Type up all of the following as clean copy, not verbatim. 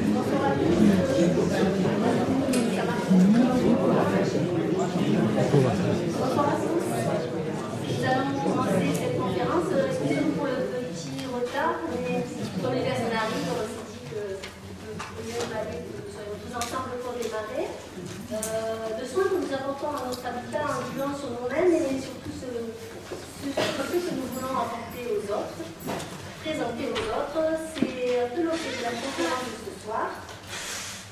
Bonsoir à tous. Nous allons commencer cette conférence. Excusez-nous pour le petit retard, mais comme les personnes arrivent, on s'est dit que mieux valait que nous soyons tous ensemble pour démarrer. Le soin que nous apportons à notre habitat en vivant sur nous-mêmes et surtout ce que nous voulons apporter aux autres, présenter aux autres, c'est un peu l'objet de la conférence de ce soir,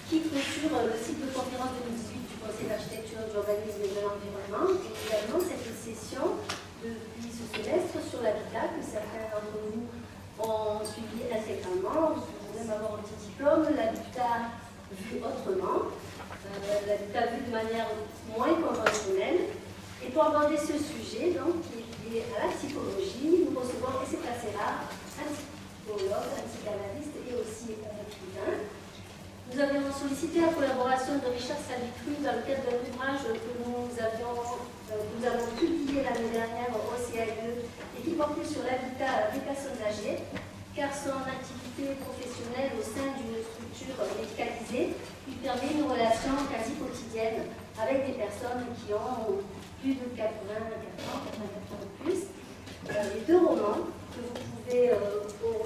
qui clôture le cycle de conférence 2018 du Conseil d'architecture, d'urbanisme et de l'environnement, et également cette session depuis ce semestre sur l'habitat que certains d'entre nous ont suivi intégralement. Vous pouvez même avoir un petit diplôme, l'habitat vu autrement, l'habitat vu de manière moins conventionnelle. Et pour aborder ce sujet, donc, qui est lié à la psychologie, nous recevons, et c'est assez rare, un psychologue, un psychanalyste et aussi un écrivain. Nous avions sollicité la collaboration de Richard Salitrus dans le cadre d'un ouvrage que nous avons publié l'année dernière au CAE et qui portait sur l'habitat des personnes âgées, car son activité professionnelle au sein d'une structure médicalisée lui permet une relation quasi quotidienne avec des personnes qui ont plus de 84 ans ou plus. Les deux romans que vous pouvez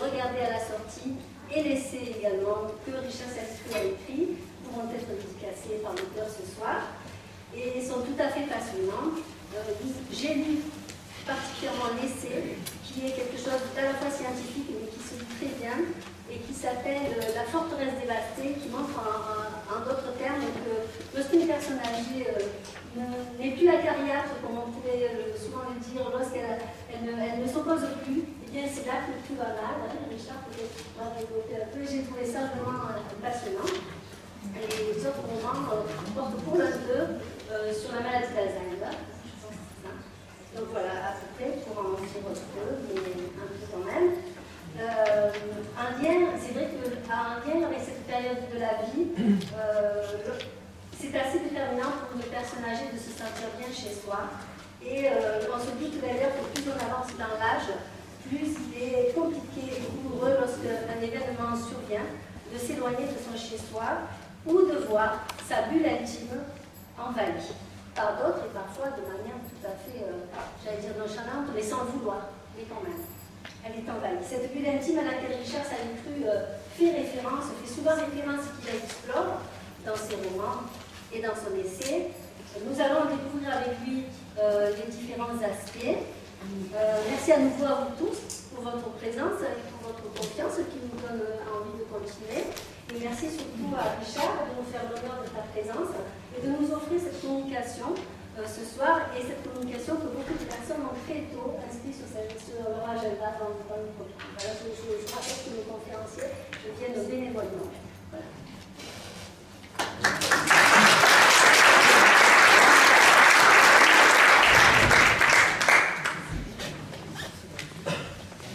regarder à la sortie et laisser également que Richard Salitrus a écrit pourront être dédicacés par l'auteur ce soir et sont tout à fait passionnants. J'ai lu particulièrement l'essai qui est quelque chose d'à la fois scientifique mais qui se lit très bien et qui s'appelle La forteresse dévastée, qui montre en d'autres termes que lorsqu'une personne âgée n'est plus acariâtre, comme on pourrait souvent le dire, lorsqu'elle ne s'oppose plus, eh bien c'est là que tout va mal. Richard peut-être va développer un peu. J'ai trouvé ça vraiment passionnant. Et les autres romans portent pour l'un d'eux sur la maladie d'Alzheimer. Donc voilà, à peu près, pour en dire peu, mais un peu quand même. Un lien, c'est vrai qu'un lien avec cette période de la vie, c'est assez déterminant pour une personne âgée de se sentir bien chez soi. Et on se dit d'ailleurs que plus on avance dans l'âge, plus il est compliqué et douloureux lorsqu'un événement survient, de s'éloigner de son chez-soi ou de voir sa bulle intime envahie par d'autres et parfois de manière tout à fait, j'allais dire nonchalante, mais sans le vouloir, mais quand même. Elle est envahie. Cette bulle intime à laquelle Richard Salitrus fait souvent référence et qu'il explore dans ses romans et dans son essai. Nous allons découvrir avec lui les différents aspects. Merci à nouveau à vous tous pour votre présence et pour votre confiance qui nous donne envie de continuer. Et merci surtout à Richard de nous faire l'honneur de ta présence et de nous offrir cette communication ce soir, et cette communication que beaucoup de personnes ont très tôt inscrit sur leur agenda dans le programme. Voilà, je rappelle que nos conférenciers viennent bénévolement. Voilà.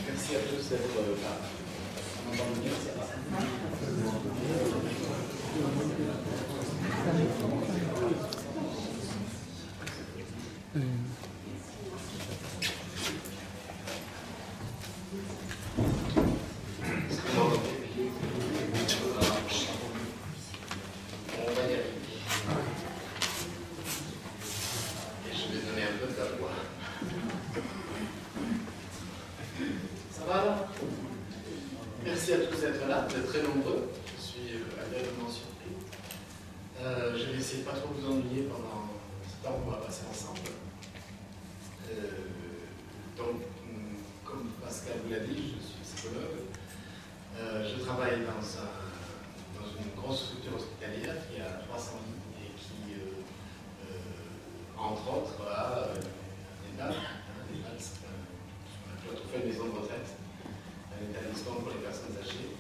Merci à tous d'être là. On entend bien, ça va. Merci à tous d'être là, vous êtes très nombreux, je suis agréablement surpris. Je vais essayer de ne pas trop vous ennuyer pendant ce temps qu'on va passer ensemble. Donc, comme Pascal vous l'a dit, je suis psychologue. Je travaille dans une grosse structure hospitalière qui a 300 lits et qui, entre autres, a des EHPAD, c'est une maison de retraite, un établissement pour les personnes âgées,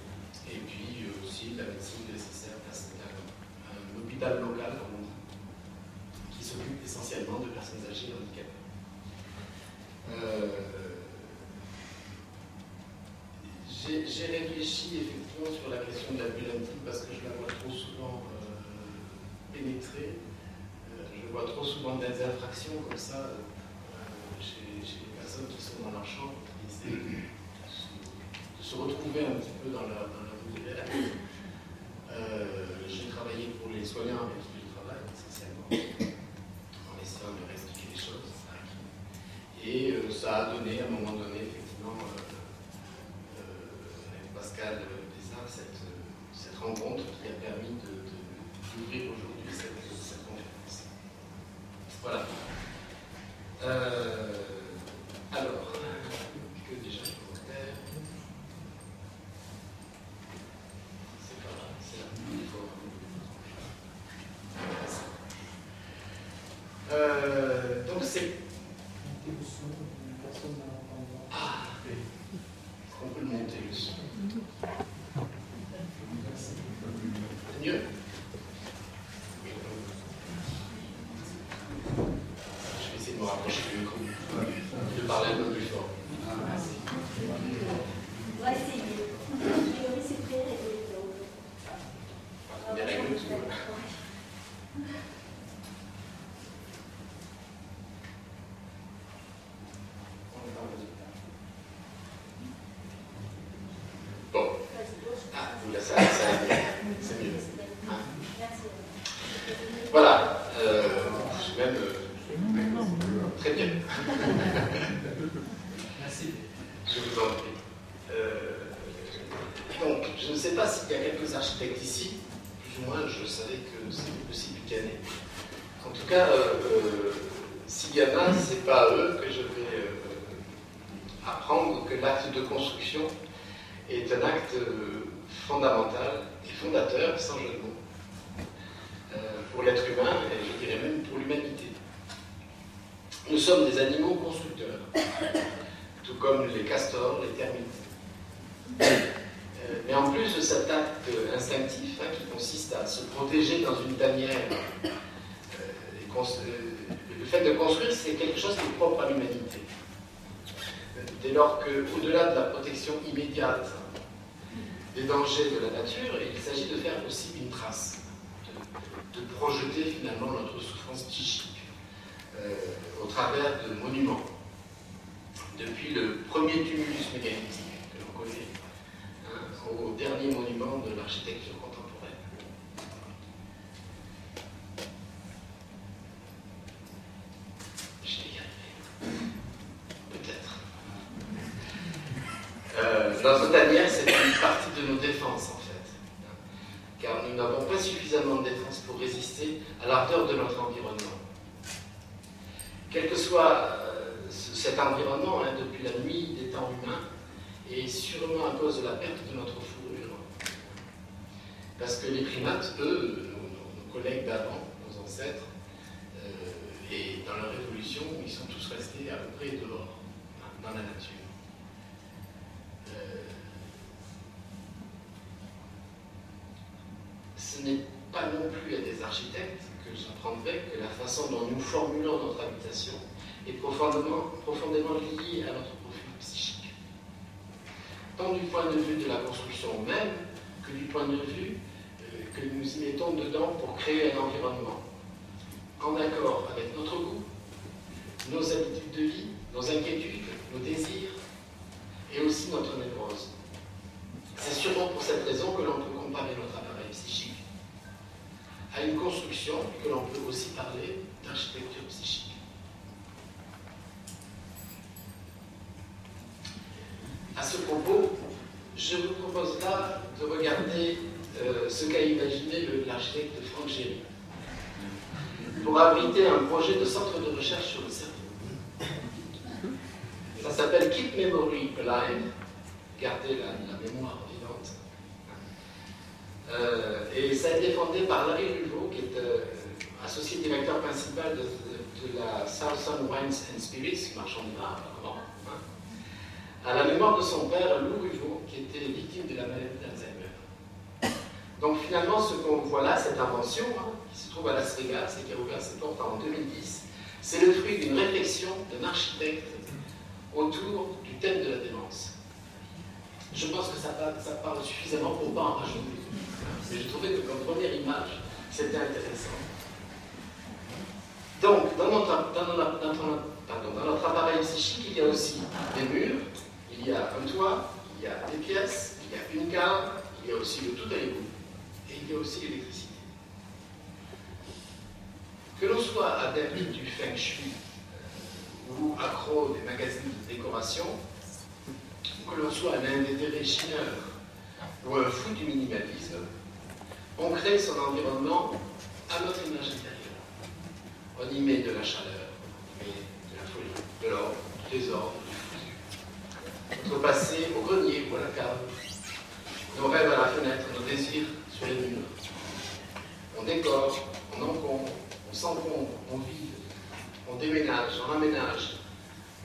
et puis aussi la médecine nécessaire, c'est un hôpital local, comme on dit, qui s'occupe essentiellement de personnes âgées handicapées. J'ai réfléchi effectivement sur la question de la bulle intime parce que je la vois trop souvent pénétrée. Je vois trop souvent des infractions comme ça chez les personnes qui sont dans leur chambre, qui essaient de se retrouver un petit peu dans leur univers. soignants avec qui je travaille, essentiellement, en essayant de réexpliquer les choses. Et ça a donné, à un moment donné, effectivement, avec Pascal Bézard, cette rencontre qui a permis d'ouvrir aujourd'hui cette conférence. Voilà. Alors, que déjà je peux faire. C'est pas grave, c'est là. Il faut. Donc c'est. Ah, est-ce qu'on peut le monter le son? C'est mieux? Je vais essayer de me rapprocher du micro, de parler un peu plus fort. Merci. On va essayer. Théorie, c'est très réglé. Des règles tout. Bon. Ah, là, ça c'est mieux. Hein? Voilà. Je suis même très bien. Merci. Je vous en prie. Donc, je ne sais pas s'il y a quelques architectes ici. Plus ou moins, je savais que c'était possible Buchanan. En tout cas, s'il y en a, ce n'est pas à eux que je vais apprendre que l'acte de construction est un acte fondamental et fondateur, sans jeu de mots, pour l'être humain et je dirais même pour l'humanité. Nous sommes des animaux constructeurs, tout comme les castors, les termites. Mais en plus de cet acte instinctif qui consiste à se protéger dans une tanière, le fait de construire, c'est quelque chose qui est propre à l'humanité. Dès lors qu'au-delà de la protection immédiate des dangers de la nature, il s'agit de faire aussi une trace, de projeter finalement notre souffrance psychique au travers de monuments. Depuis le premier tumulus mégalithique que l'on connaît, au dernier monument de l'architecture contemporaine. Je vais y arriver. Peut-être. Notre tanière, c'est une partie de nos défenses, en fait. Car nous n'avons pas suffisamment de défense pour résister à l'ardeur de notre environnement. Quel que soit cet environnement, depuis la nuit des temps humains, et sûrement à cause de la perte de notre fourrure. Parce que les primates, eux, nos collègues d'avant, nos ancêtres, et dans leur évolution, ils sont tous restés à peu près dehors, dans la nature. Ce n'est pas non plus à des architectes que j'apprendrai que la façon dont nous formulons notre habitation est profondément liée à notre profil psychique. Tant du point de vue de la construction même, que du point de vue que nous y mettons dedans pour créer un environnement en accord avec notre goût, nos habitudes de vie, nos inquiétudes, nos désirs, et aussi notre névrose. C'est sûrement pour cette raison que l'on peut comparer notre appareil psychique à une construction, et que l'on peut aussi parler d'architecture psychique. À ce propos, je vous propose là de regarder ce qu'a imaginé l'architecte Frank Gehry pour abriter un projet de centre de recherche sur le cerveau. Ça s'appelle Keep Memory Alive, garder la mémoire vivante. Et ça a été fondé par Larry Luvo, qui est associé directeur principal de la Southern Wines and Spirits, marchand de vin, à la mémoire de son père, Lou Ruvo, qui était victime de la maladie d'Alzheimer. Donc finalement, ce qu'on voit là, cette invention, qui se trouve à Las Vegas et qui a ouvert ses portes en 2010, c'est le fruit d'une réflexion d'un architecte autour du thème de la démence. Je pense que ça parle suffisamment pour ne pas en rajouter. Mais j'ai trouvé que comme première image, c'était intéressant. Donc, dans notre appareil psychique, il y a aussi des murs, il y a un toit, il y a des pièces, il y a une cave, il y a aussi le tout à l'égout, et il y a aussi l'électricité. Que l'on soit adepte du feng shui ou accro des magazines de décoration, ou que l'on soit un invétéré chineur ou un fou du minimalisme, on crée son environnement à notre image intérieure. On y met de la chaleur, on y met de la folie, de l'ordre, du désordre, du foutu. Notre passé au grenier ou à la cave, nos rêves à la fenêtre, nos désirs sur les murs. On décore, on encombre, on s'encombre, on vide, on déménage, on aménage.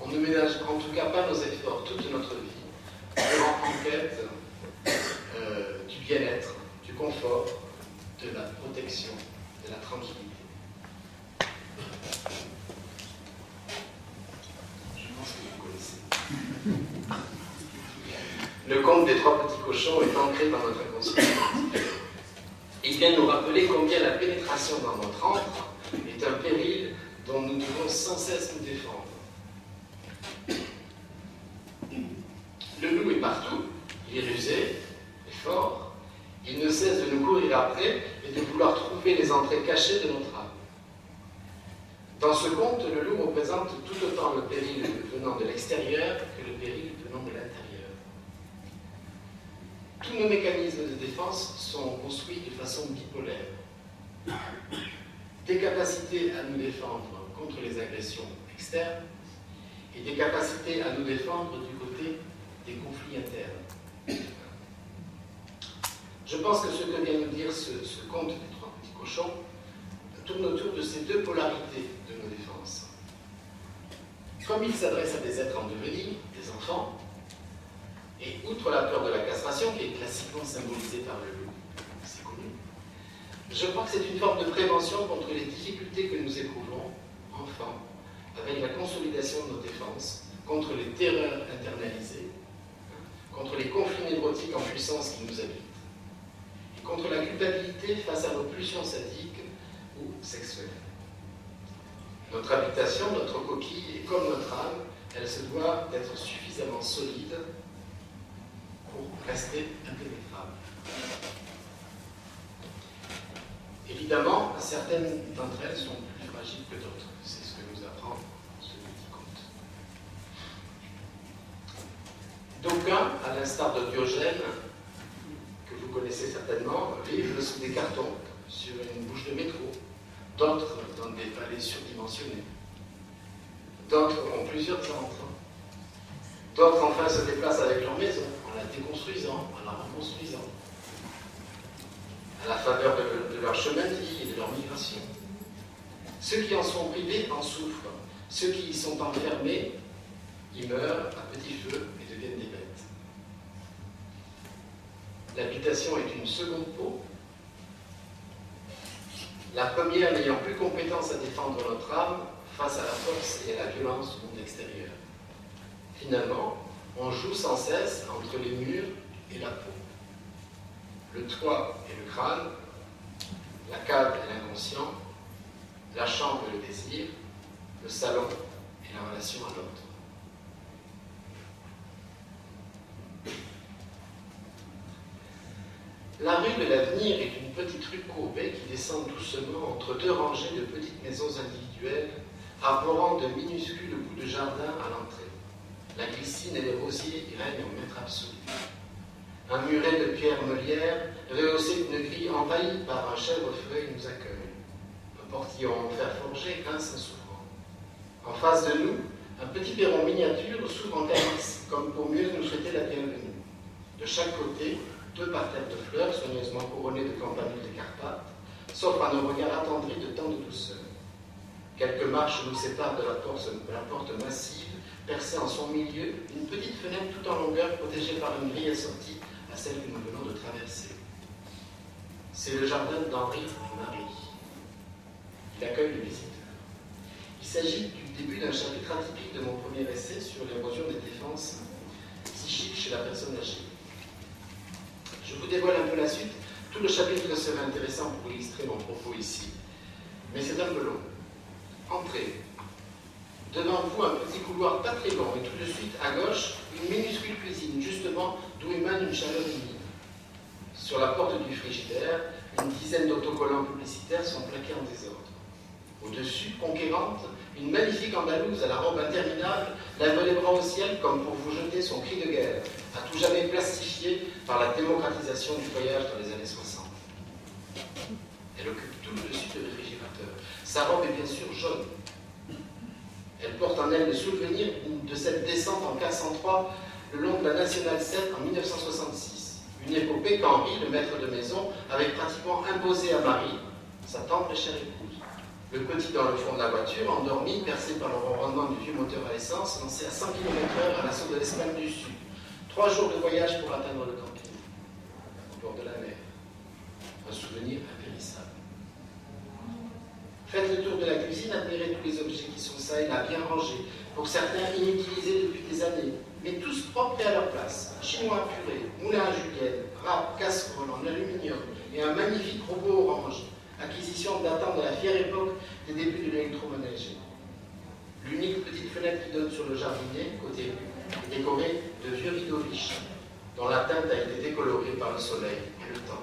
On ne ménage en tout cas pas nos efforts toute notre vie. On en quête du bien-être, du confort, de la protection, de la tranquillité. Je pense que vous connaissez. Le conte des 3 petits cochons est ancré dans notre inconscient. Il vient nous rappeler combien la pénétration dans notre antre est un péril dont nous devons sans cesse nous défendre. Le loup est partout, il est rusé, il est fort, il ne cesse de nous courir après et de vouloir trouver les entrées cachées de notre âme. Dans ce conte, le loup représente tout autant le péril venant de l'extérieur que le péril venant de l'intérieur. Tous nos mécanismes de défense sont construits de façon bipolaire. Des capacités à nous défendre contre les agressions externes et des capacités à nous défendre du côté des conflits internes. Je pense que ce que vient nous dire ce conte des 3 petits cochons tourne autour de ces 2 polarités de nos défenses. Comme il s'adresse à des êtres en devenir, des enfants, et outre la peur de la castration, qui est classiquement symbolisée par le loup, c'est connu, je crois que c'est une forme de prévention contre les difficultés que nous éprouvons, enfants, avec la consolidation de nos défenses, contre les terreurs internalisées, contre les conflits névrotiques en puissance qui nous habitent, et contre la culpabilité face à nos pulsions sadiques ou sexuelles. Notre habitation, notre coquille, et comme notre âme, elle se doit d'être suffisamment solide pour rester impénétrable. Évidemment, certaines d'entre elles sont plus fragiles que d'autres. C'est ce que nous apprend ce petit conte. D'aucuns, à l'instar de Diogène, que vous connaissez certainement, vivent sous des cartons, sur une bouche de métro, d'autres dans des palais surdimensionnés, d'autres ont plusieurs enfants, d'autres enfin se déplacent avec leur maison, en la déconstruisant, en la reconstruisant, à la faveur de leur chemin de vie et de leur migration. Ceux qui en sont privés en souffrent, ceux qui y sont enfermés y meurent à petit feu et deviennent des bêtes. L'habitation est une seconde peau. La première n'ayant plus compétence à défendre notre âme face à la force et à la violence du monde extérieur. Finalement, on joue sans cesse entre les murs et la peau. Le toit et le crâne, la cave et l'inconscient, la chambre et le désir, le salon et la relation à l'autre. La rue de l'Avenir est une petite rue courbée qui descend doucement entre 2 rangées de petites maisons individuelles, arborant de minuscules bouts de jardin à l'entrée. La glycine et les rosiers y règnent en maître absolu. Un muret de pierre meulière, rehaussé d'une grille envahie par un chèvrefeuille, nous accueille. Un portillon en fer forgé grince en s'ouvrant. En face de nous, un petit perron miniature s'ouvre en calice, comme pour mieux nous souhaiter la bienvenue. De chaque côté, 2 parterres de fleurs, soigneusement couronnées de campanules des Carpates, s'offrent à nos regards attendris de tant de douceur. Quelques marches nous séparent de la porte massive, percée en son milieu, une petite fenêtre tout en longueur protégée par une grille assortie à celle que nous venons de traverser. C'est le jardin d'Henri Marie. Il accueille le visiteur. Il s'agit du début d'un chapitre atypique de mon premier essai sur l'érosion des défenses psychiques chez la personne âgée. Je vous dévoile un peu la suite. Tout le chapitre serait intéressant pour illustrer mon propos ici, mais c'est un peu long. Entrez. Devant vous, un petit couloir pas très long, et tout de suite, à gauche, une minuscule cuisine, justement, d'où émane une chaleur humide. Sur la porte du frigidaire, une dizaine d'autocollants publicitaires sont plaqués en désordre. Au-dessus, conquérante, une magnifique Andalouse à la robe interminable lève les bras au ciel comme pour vous jeter son cri de guerre, à tout jamais plastifié par la démocratisation du voyage dans les années 60. Elle occupe tout le dessus du réfrigérateur. Sa robe est bien sûr jaune. Elle porte en elle le souvenir de cette descente en 1503 le long de la Nationale 7 en 1966. Une épopée qu'Henri, le maître de maison, avait pratiquement imposée à Marie, sa tendre et chère épouse. Le petit dans le fond de la voiture, endormi, percé par le ronronnement du vieux moteur à essence, lancé à 100 km/h à l'assaut de l'Espagne du Sud. 3 jours de voyage pour atteindre le camping, au bord de la mer. Un souvenir impérissable. Faites le tour de la cuisine, admirez tous les objets qui sont ça et là, bien rangés, pour certains inutilisés depuis des années, mais tous propres et à leur place. Chinois purée, moulin à julienne, râpe, casserole en aluminium et un magnifique robot orange, acquisition datant de la fière époque des débuts de l'électroménager. L'unique petite fenêtre qui donne sur le jardinet, côté rue, est décorée de vieux rideaux Vichy, dont la teinte a été décolorée par le soleil et le temps.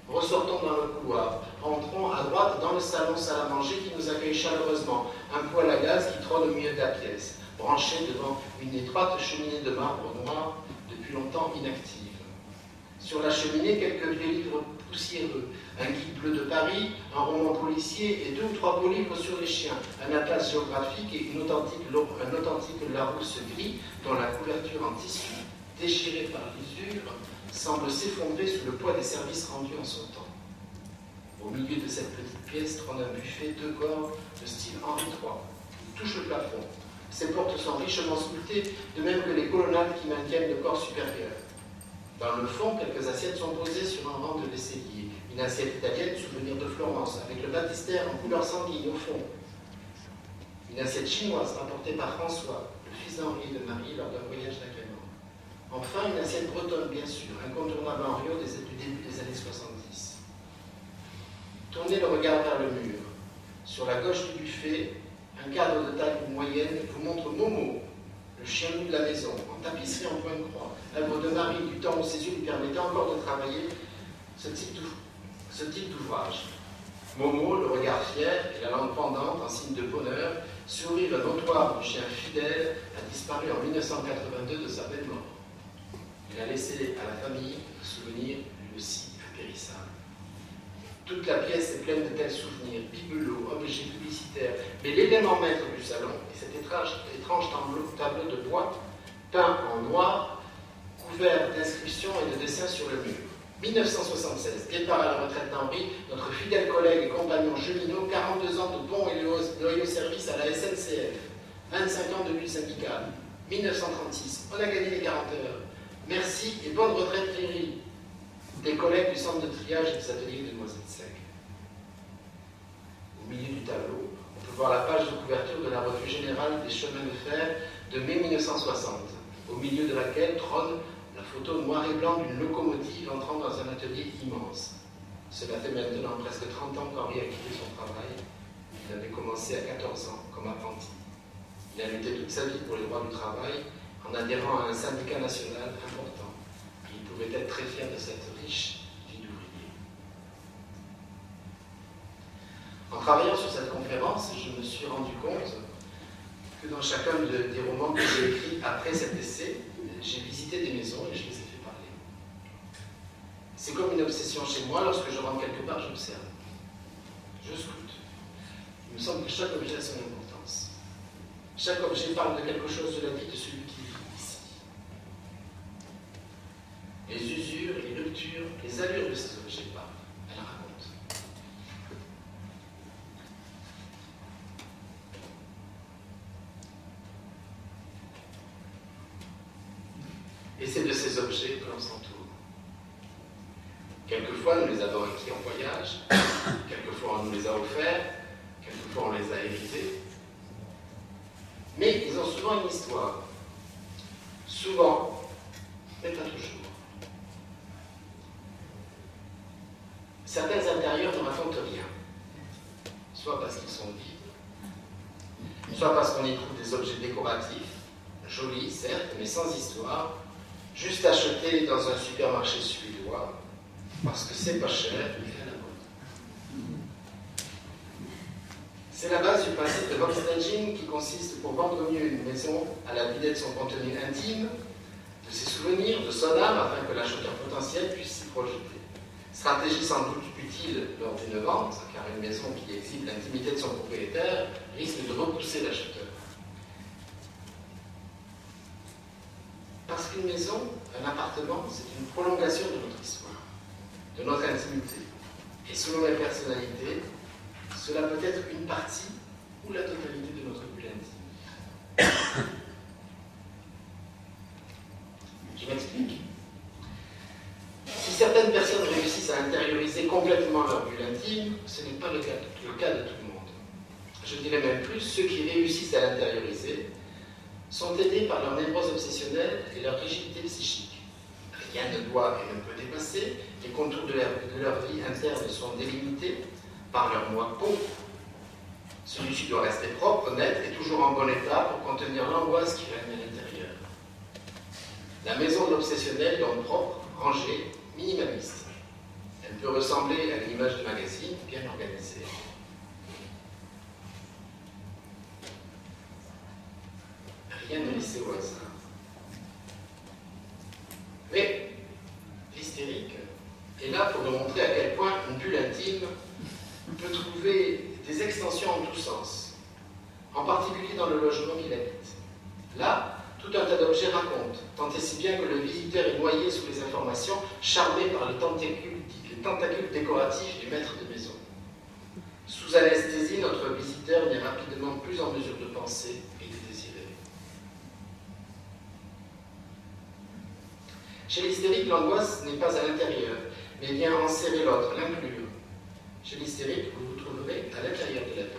Ressortons dans le couloir, rentrons à droite dans le salon salle à manger qui nous accueille chaleureusement, un poêle à gaz qui trône au milieu de la pièce, branché devant une étroite cheminée de marbre noir depuis longtemps inactive. Sur la cheminée, quelques vieux livres poussiéreux, un guide bleu de Paris, un roman policier et 2 ou 3 beaux livres sur les chiens, un atlas géographique et un authentique Larousse gris dont la couverture en tissu, déchirée par l'usure, semble s'effondrer sous le poids des services rendus en son temps. Au milieu de cette petite pièce trône un buffet 2 corps de style Henri III, qui touche le plafond. Ses portes sont richement sculptées, de même que les colonnades qui maintiennent le corps supérieur. Dans le fond, quelques assiettes sont posées sur un rang de vaisselier. Une assiette italienne, souvenir de Florence, avec le baptistère en couleur sanguine au fond. Une assiette chinoise rapportée par François, le fils d'Henri et de Marie, lors d'un voyage d'agrément. Enfin, une assiette bretonne, bien sûr, incontournable en Rio du début des années 70. Tournez le regard vers le mur. Sur la gauche du buffet, un cadre de taille moyenne vous montre Momo, le chien loup de la maison, en tapisserie en point de croix, œuvre de Marie du temps où ses yeux lui permettaient encore de travailler ce type d'ouvrage. Momo, le regard fier et la langue pendante en signe de bonheur, sourire notoire du chien fidèle, a disparu en 1982 de sa belle mort. Il a laissé à la famille un souvenir lui aussi impérissable. Toute la pièce est pleine de tels souvenirs, bibelots, objets publicitaires, mais l'élément maître du salon est cet étrange tableau de bois peint en noir, couvert d'inscriptions et de dessins sur le mur. 1976, départ à la retraite d'Henri, notre fidèle collègue et compagnon cheminot, 42 ans de bons et loyaux services à la SNCF, 25 ans de lutte syndicale. 1936, on a gagné les 40 heures. Merci et bonne retraite Thierry, des collègues du centre de triage et des ateliers de Noisette Sec. Au milieu du tableau, on peut voir la page de couverture de la Revue Générale des Chemins de Fer de mai 1960, au milieu de laquelle trône la photo noir et blanc d'une locomotive entrant dans un atelier immense. Cela fait maintenant presque 30 ans qu'Henri a quitté son travail. Il avait commencé à 14 ans comme apprenti. Il a lutté toute sa vie pour les droits du travail en adhérant à un syndicat national important. Il pouvait être très fier de cette riche vie d'ouvrier. En travaillant sur cette conférence, je me suis rendu compte que dans chacun des romans que j'ai écrits après cet essai, j'ai visité des maisons et je les ai fait parler. C'est comme une obsession chez moi, lorsque je rentre quelque part, j'observe. Je scrute. Il me semble que chaque objet a son importance. Chaque objet parle de quelque chose de la vie de celui qui vit ici. Les usures, les ruptures, les allures de ces objets parlent. Elles racontent. Et c'est de ces objets que l'on s'entoure. Quelquefois, nous les avons acquis en voyage, quelquefois, on nous les a offerts, quelquefois, on les a hérités. Mais ils ont souvent une histoire. Souvent, mais pas toujours. Certains intérieurs ne racontent rien. Soit parce qu'ils sont vides, soit parce qu'on y trouve des objets décoratifs, jolis, certes, mais sans histoire, juste achetés dans un supermarché suédois, parce que c'est pas cher et à la mode. C'est la base du principe de homestaging qui consiste pour vendre mieux une maison à la vidée de son contenu intime, de ses souvenirs, de son âme, afin que l'acheteur potentiel puisse s'y projeter. Stratégie sans doute utile lors d'une vente, car une maison qui exhibe l'intimité de son propriétaire risque de repousser l'acheteur. Parce qu'une maison, un appartement, c'est une prolongation de notre histoire, de notre intimité. Et selon les personnalités, cela peut être une partie ou la totalité de notre bulle intime. Je m'explique. Si certaines personnes réussissent à intérioriser complètement leur bulle intime, ce n'est pas le cas de tout le monde. Je dirais même plus, ceux qui réussissent à l'intérioriser sont aidés par leur névrose obsessionnelle et leur rigidité psychique. Rien ne doit et ne peut dépasser, les contours de leur vie interne sont délimités par leur moi pauvre. Celui-ci doit rester propre, honnête et toujours en bon état pour contenir l'angoisse qui règne à l'intérieur. La maison de l'obsessionnel donc propre, rangée, minimaliste. Elle peut ressembler à l'image de magazine bien organisée. Rien ne laissé au hasard. Mais l'hystérique est là pour nous montrer à quel point une bulle intime peut trouver des extensions en tous sens, en particulier dans le logement qu'il habite. Là, tout un tas d'objets racontent, tant et si bien que le visiteur est noyé sous les informations, charmé par les tentacules décoratifs du maître de maison. Sous anesthésie, notre visiteur n'est rapidement plus en mesure de penser et de désirer. Chez l'hystérique, l'angoisse n'est pas à l'intérieur, mais vient enserrer l'autre, l'inclure. Chez l'hystérique, vous vous trouverez à l'intérieur de la tête.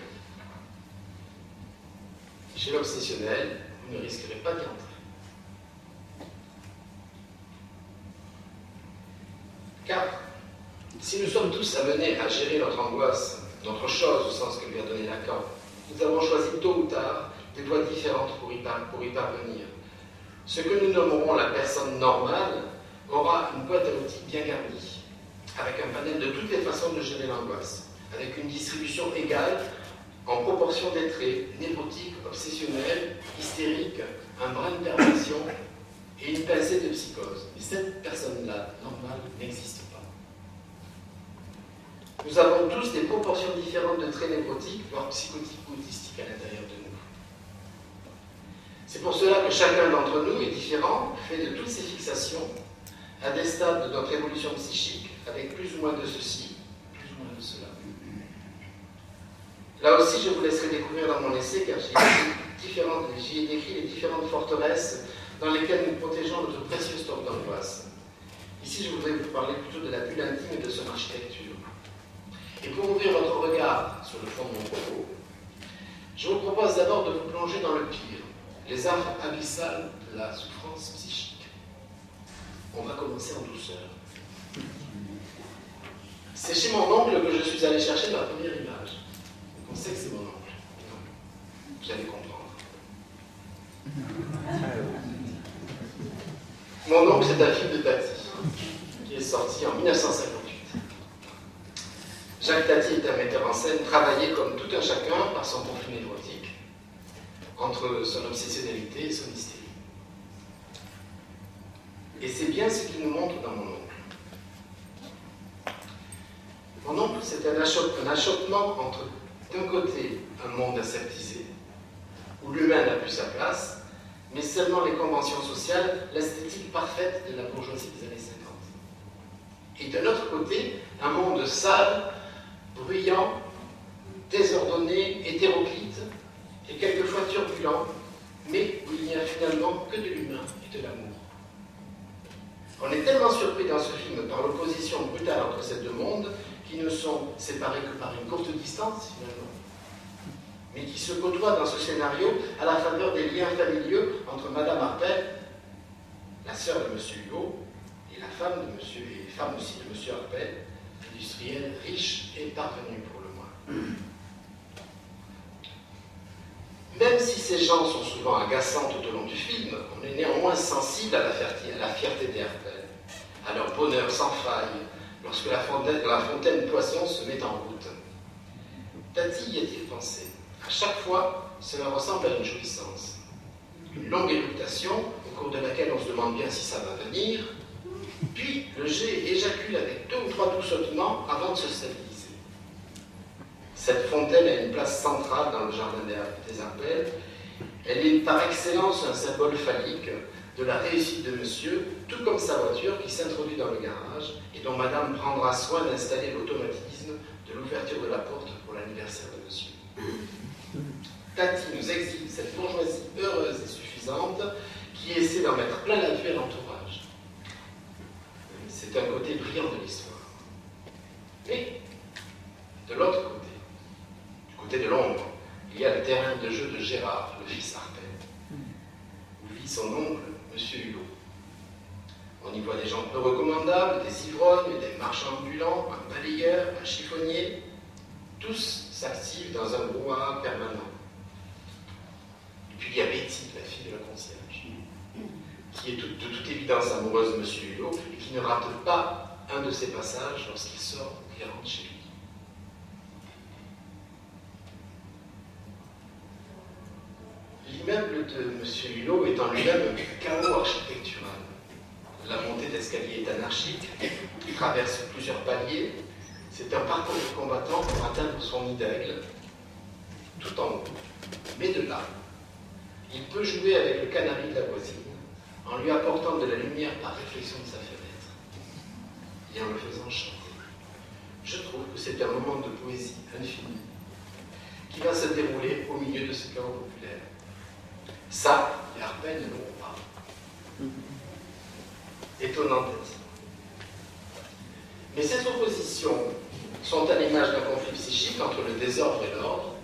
Chez l'obsessionnel, vous ne risquerez pas d'y entrer. Car, si nous sommes tous amenés à gérer notre angoisse, notre chose au sens que lui a donné Lacan, nous avons choisi tôt ou tard des voies différentes pour y parvenir. Ce que nous nommerons la personne normale aura une boîte à outils bien garnie, avec un panel de toutes les façons de gérer l'angoisse, avec une distribution égale en proportion des traits névrotiques, obsessionnels, hystériques, un brin de perversion et une pincée de psychose. Mais cette personne-là, normale, n'existe pas. Nous avons tous des proportions différentes de traits névrotiques, voire psychotiques ou autistiques à l'intérieur de nous. C'est pour cela que chacun d'entre nous est différent, fait de toutes ces fixations, à des stades de notre évolution psychique, avec plus ou moins de ceci, plus ou moins de cela. Là aussi, je vous laisserai découvrir dans mon essai, car j'y ai décrit les différentes forteresses dans lesquelles nous protégeons notre précieux stock d'angoisse. Ici, je voudrais vous parler plutôt de la bulle intime et de son architecture. Et pour ouvrir votre regard sur le fond de mon propos, je vous propose d'abord de vous plonger dans le pire, les affres abyssales de la souffrance psychique. On va commencer en douceur. C'est chez mon oncle que je suis allé chercher ma première image. On sait que c'est mon oncle. Non. Vous allez comprendre. Mon oncle, c'est un film de Tati, qui est sorti en 1958. Jacques Tati est un metteur en scène travaillé comme tout un chacun par son profil névrotique, entre son obsessionnalité et son hystérie. Et c'est bien ce qu'il nous montre dans mon oncle. Mon oncle, c'est un achoppement entre, d'un côté, un monde aseptisé, où l'humain n'a plus sa place, mais seulement les conventions sociales, l'esthétique parfaite de la bourgeoisie des années 50. Et de l'autre côté, un monde sale, bruyant, désordonné, hétéroclite, et quelquefois turbulent, mais où il n'y a finalement que de l'humain et de l'amour. On est tellement surpris dans ce film par l'opposition brutale entre ces deux mondes, qui ne sont séparés que par une courte distance, finalement, mais qui se côtoient dans ce scénario à la faveur des liens familiaux entre Madame Harpel, la sœur de M. Hugo, et la femme de monsieur, et femme aussi de M. Harpel, industriel, riche et parvenu pour le moins. Même si ces gens sont souvent agaçants tout au long du film, on est néanmoins sensible à la fierté des Harpel, à leur bonheur sans faille, lorsque la fontaine Poisson se met en route. Tati y a-t-il pensé? À chaque fois, cela ressemble à une jouissance. Une longue éructation, au cours de laquelle on se demande bien si ça va venir, puis le jet éjacule avec 2 ou 3 doux sautements avant de se stabiliser. Cette fontaine a une place centrale dans le jardin des Arpels. Elle est par excellence un symbole phallique de la réussite de monsieur, tout comme sa voiture qui s'introduit dans le garage et dont madame prendra soin d'installer l'automatisme de l'ouverture de la porte pour l'anniversaire de monsieur. Tati nous exhibe cette bourgeoisie heureuse et suffisante qui essaie d'en mettre plein la vue à l'entourage. C'est un côté brillant de l'histoire. Mais, de l'autre côté, du côté de l'ombre, il y a le terrain de jeu de Gérard, le fils Arpel, où vit son oncle, M. Hulot. On y voit des gens peu recommandables, des ivrognes, des marchands ambulants, un balayeur, un chiffonnier. Tous s'activent dans un brouhaha permanent. Et puis il y a Betty, la fille de la concierge, qui est de toute évidence amoureuse de M. Hulot et qui ne rate pas un de ses passages lorsqu'il sort ou qu'il rentre chez lui. L'immeuble de M. Hulot est en lui-même un chaos architectural. La montée d'escalier est anarchique, il traverse plusieurs paliers. C'est un parcours de combattant pour atteindre son nid d'aigle, tout en haut. Mais de là, il peut jouer avec le canari de la voisine, en lui apportant de la lumière par réflexion de sa fenêtre, et en le faisant chanter. Je trouve que c'est un moment de poésie infinie, qui va se dérouler au milieu de ce chaos populaire. Ça, les Arpels ne l'auront pas. Étonnant d'être. Mais ces oppositions sont à l'image d'un conflit psychique entre le désordre et l'ordre,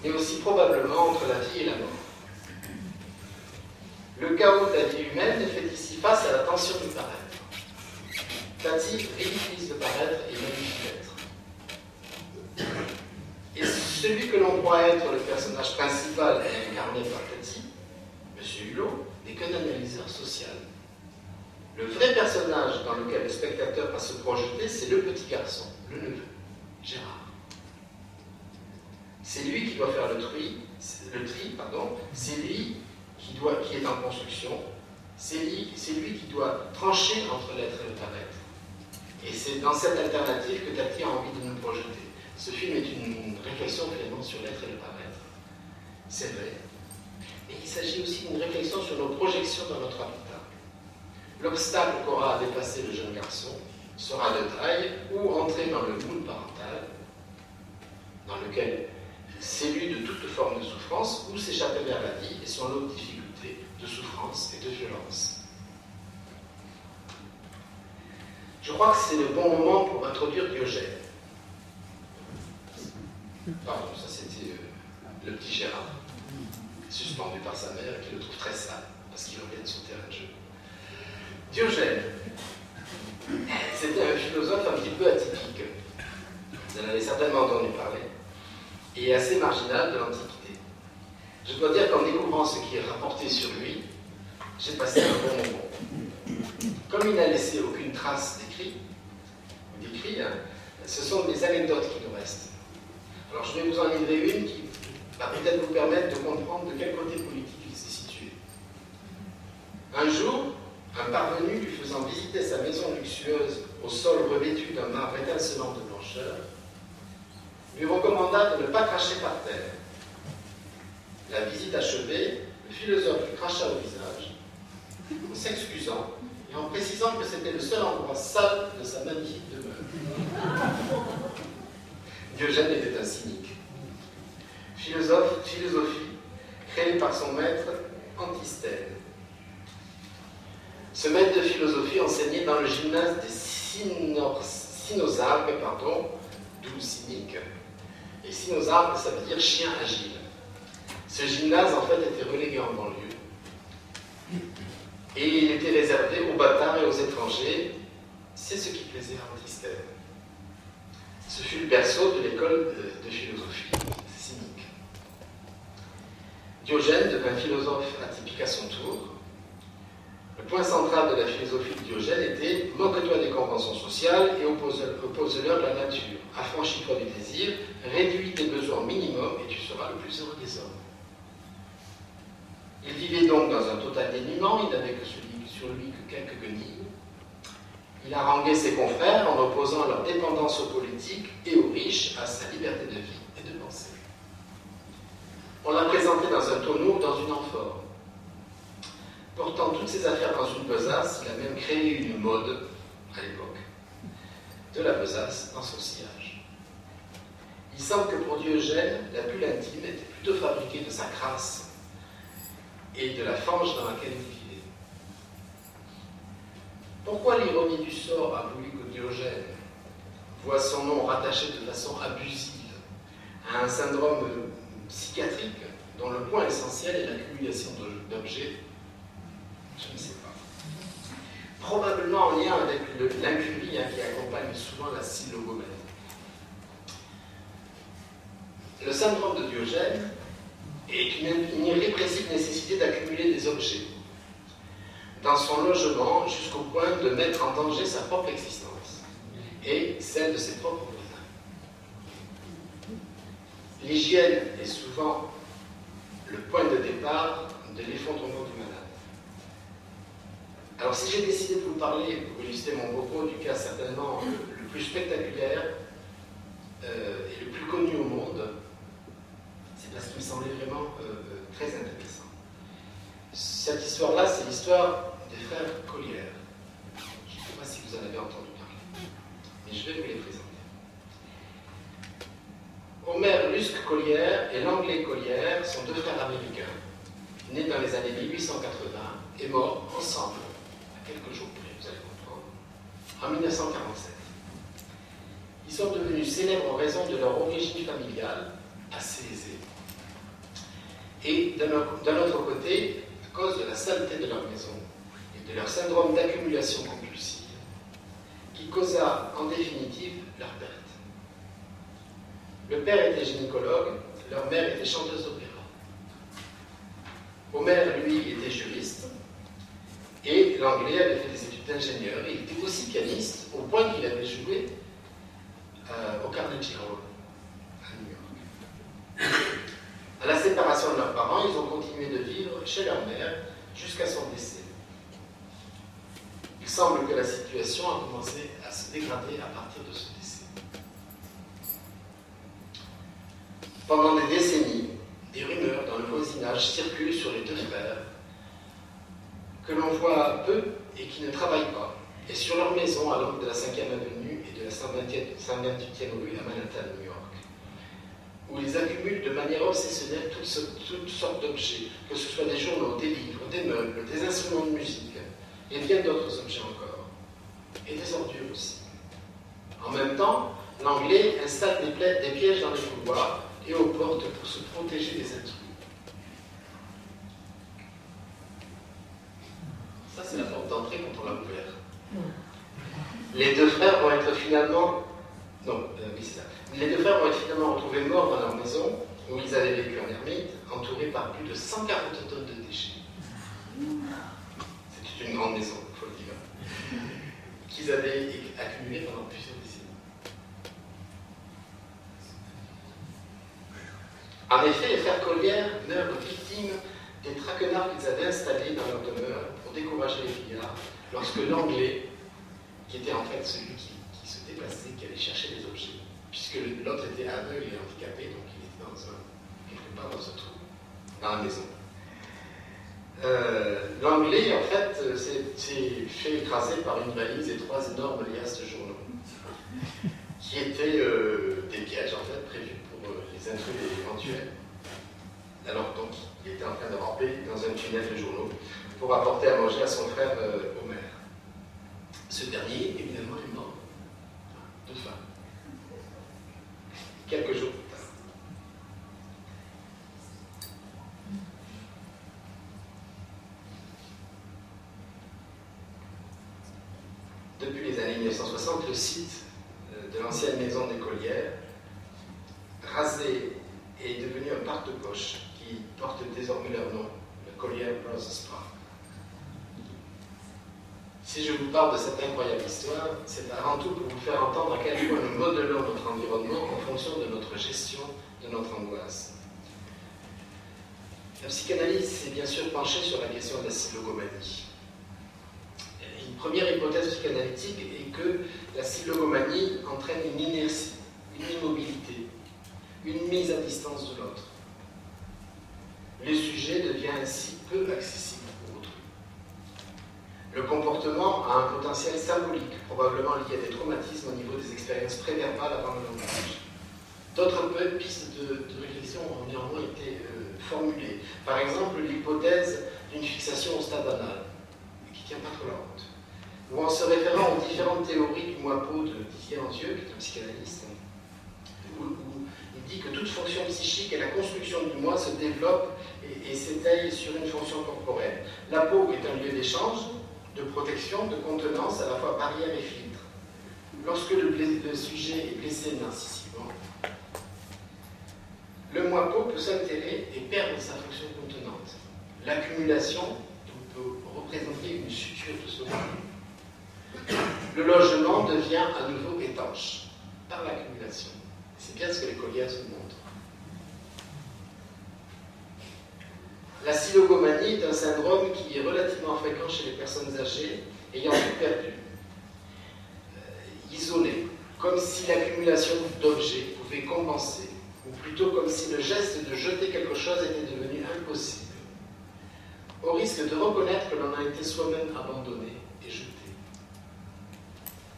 mais aussi probablement entre la vie et la mort. Le chaos de la vie humaine fait ici face à la tension du paraître. Tati ridiculise le paraître et modifie l'être. Et celui que l'on croit être le personnage principal et incarné par Tati, M. Hulot, n'est qu'un analyseur social. Le vrai personnage dans lequel le spectateur va se projeter, c'est le petit garçon, le neveu, Gérard. C'est lui qui doit faire le tri, c'est lui qui est en construction, c'est lui qui doit trancher entre l'être et le paraître. Et c'est dans cette alternative que Tati a envie de nous projeter. Ce film est une réflexion finalement sur l'être et le paraître. C'est vrai. Mais il s'agit aussi d'une réflexion sur nos projections dans notre habitat. L'obstacle qu'aura à dépasser le jeune garçon sera de taille ou entrer dans le moule parental, dans lequel s'élude de toute forme de souffrance ou s'échapper vers la vie et son lot de difficultés, de souffrance et de violence. Je crois que c'est le bon moment pour introduire Diogène. Pardon, ça c'était le petit Gérard, suspendu par sa mère, qui le trouve très sale, parce qu'il revient de son terrain de jeu. Diogène, c'était un philosophe un petit peu atypique. Vous en avez certainement entendu parler, et assez marginal de l'Antiquité. Je dois dire qu'en découvrant ce qui est rapporté sur lui, j'ai passé un bon moment. Comme il n'a laissé aucune trace d'écrit, ce sont des anecdotes qui nous restent. Alors je vais vous en livrer une qui va peut-être vous permettre de comprendre de quel côté politique il s'est situé. Un jour, un parvenu lui faisant visiter sa maison luxueuse au sol revêtu d'un marbre étincelant de blancheur, lui recommanda de ne pas cracher par terre. La visite achevée, le philosophe lui cracha au visage, en s'excusant et en précisant que c'était le seul endroit sale de sa magnifique demeure. Diogène était un cynique. Philosophie créée par son maître Antisthène. Ce maître de philosophie enseignait dans le gymnase des Cynosargues, d'où cynique. Et Cynosargues, ça veut dire chien agile. Ce gymnase, en fait, était relégué en banlieue. Et il était réservé aux bâtards et aux étrangers. C'est ce qui plaisait à Antisthène. Ce fut le berceau de l'école de philosophie cynique. Diogène devint philosophe atypique à son tour. Le Le point central de la philosophie de Diogène était « Moque-toi des conventions sociales et oppose-leur de la nature. Affranchis-toi du désir, réduis tes besoins au minimum et tu seras le plus heureux des hommes. » Il vivait donc dans un total dénuement, il n'avait sur lui que quelques guenilles. Il haranguait ses confrères en opposant leur dépendance aux politiques et aux riches à sa liberté de vie et de pensée. On l'a présenté dans un tonneau, dans une amphore. Portant toutes ses affaires dans une besace, il a même créé une mode, à l'époque, de la besace dans son sillage. Il semble que pour Diogène, la bulle intime était plutôt fabriquée de sa crasse et de la fange dans laquelle il vivait. Pourquoi l'ironie du sort a voulu que Diogène voit son nom rattaché de façon abusive à un syndrome psychiatrique dont le point essentiel est l'accumulation d'objets? Je ne sais pas. Probablement en lien avec l'incurie qui accompagne souvent la syllogomanie. Le syndrome de Diogène est une irrépressible nécessité d'accumuler des objets dans son logement jusqu'au point de mettre en danger sa propre existence et celle de ses propres voisins. L'hygiène est souvent le point de départ de l'effondrement du malade. Alors si j'ai décidé de vous parler, pour illustrer mon propos, du cas certainement le plus spectaculaire et le plus connu au monde, c'est parce qu'il me semblait vraiment très intéressant. Cette histoire-là, c'est l'histoire des frères Collier. Je ne sais pas si vous en avez entendu parler, mais je vais vous les présenter. Omer Lusk Collier et Langley Collier sont deux frères américains, nés dans les années 1880 et morts ensemble, à quelques jours près, vous allez comprendre, en 1947. Ils sont devenus célèbres en raison de leur origine familiale, assez aisée, et d'un autre côté, à cause de la saleté de leur maison et de leur syndrome d'accumulation compulsive, qui causa en définitive leur perte. Le père était gynécologue, leur mère était chanteuse d'opéra. Omer, lui, était juriste, et Langley avait fait des études d'ingénieur, et il était aussi pianiste, au point qu'il avait joué au Carnegie Hall, à New York. À la séparation de leurs parents, ils ont continué de vivre chez leur mère jusqu'à son décès. Il semble que la situation a commencé à se dégrader à partir de ce décès. Pendant des décennies, des rumeurs dans le voisinage circulent sur les deux frères que l'on voit peu et qui ne travaillent pas, et sur leur maison à l'angle de la 5e avenue et de la 128e rue à Manhattan, New York, où ils accumulent de manière obsessionnelle toutes sortes d'objets, que ce soit des journaux, des livres, des meubles, des instruments de musique, et bien d'autres objets encore, et des ordures aussi. En même temps, Langley installe des pièges dans les couloirs et aux portes pour se protéger des intrus. Ça, c'est la porte d'entrée quand on l'a ouverte. Les deux frères vont être finalement... Non, oui, c'est ça. Les deux frères vont être finalement retrouvés morts dans leur maison, où ils avaient vécu en ermite, entourés par plus de 140 tonnes de déchets. C'était une grande maison, il faut le dire, qu'ils avaient accumulé pendant plusieurs décennies. En effet, les frères Collier meurent victimes des traquenards qu'ils avaient installés dans leur demeure pour décourager les fillards, lorsque Langley, qui était en fait celui qui se déplaçait, qui allait chercher les objets, puisque l'autre était aveugle et handicapé, donc il était quelque part dans un trou, dans la maison. Langley, en fait, s'est fait écraser par une valise et 3 énormes liasses de journaux, qui étaient des pièges, en fait, prévus pour les intrus éventuels. Alors, donc, il était en train de ramper dans un tunnel de journaux pour apporter à manger à son frère Omer. Ce dernier, évidemment, est mort de faim. Quelques jours plus tard. Depuis les années 1960, le site de l'ancienne maison des Collier, rasé, est devenu un parc de poche qui porte désormais leur nom, le Collier Brothers Park. Si je vous parle de cette incroyable histoire, c'est avant tout pour vous faire entendre à quel point nous modelons notre environnement en fonction de notre gestion de notre angoisse. La psychanalyse s'est bien sûr penchée sur la question de la silogomanie. Une première hypothèse psychanalytique est que la silogomanie entraîne une inertie, une immobilité, une mise à distance de l'autre. Le sujet devient ainsi peu accessible pour autrui. Le comportement a un potentiel symbolique, probablement lié à des traumatismes au niveau des expériences préverbales avant le langage. D'autres pistes de réflexion ont néanmoins été formulées. Par exemple, l'hypothèse d'une fixation au stade anal, qui ne tient pas trop la route. Ou en se référant aux différentes théories du Moipo de Didier Anzieux, qui est un psychanalyste, où il dit que toute fonction psychique et la construction du moi se développe et s'étaye sur une fonction corporelle. La peau est un lieu d'échange, de protection, de contenance, à la fois barrière et filtre. Lorsque le sujet est blessé narcissiquement, le moi-peau peut s'altérer et perdre sa fonction contenante. L'accumulation peut représenter une suture de sauvegarde. Le logement devient à nouveau étanche par l'accumulation. C'est bien ce que les Colliers nous montrent. La silogomanie est un syndrome qui est relativement fréquent chez les personnes âgées ayant tout perdu, isolées, comme si l'accumulation d'objets pouvait compenser, ou plutôt comme si le geste de jeter quelque chose était devenu impossible, au risque de reconnaître que l'on a été soi-même abandonné et jeté.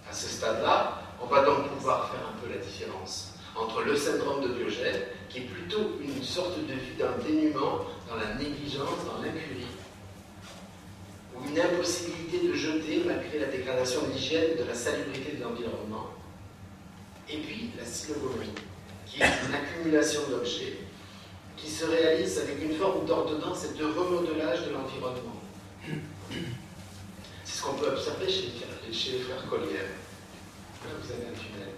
À ce stade-là, on va donc pouvoir faire un peu la différence entre le syndrome de Diogène, qui est plutôt une sorte de vie dans le dénuement, dans la négligence, dans l'incurie, ou une impossibilité de jeter malgré la dégradation de l'hygiène et de la salubrité de l'environnement, et puis la silogomanie, qui est une accumulation d'objets, qui se réalise avec une forme d'ordonnance et de remodelage de l'environnement. C'est ce qu'on peut observer chez les frères Collier. Là, vous avez un tunnel.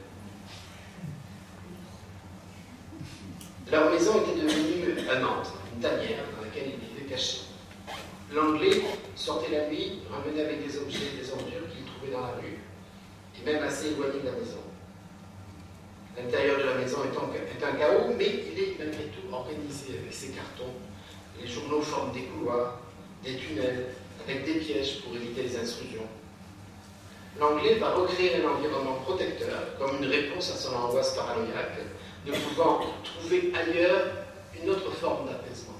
Leur maison était devenue à Nantes, une tanière dans laquelle ils vivaient cachés. L'Anglais sortait la nuit, revenait avec des objets, des ordures qu'il trouvait dans la rue, et même assez éloigné de la maison. L'intérieur de la maison est un chaos, mais il est malgré tout organisé avec ses cartons. Les journaux forment des couloirs, des tunnels, avec des pièges pour éviter les intrusions. L'Anglais va recréer un environnement protecteur, comme une réponse à son angoisse paranoïaque, de pouvant trouver ailleurs une autre forme d'apaisement.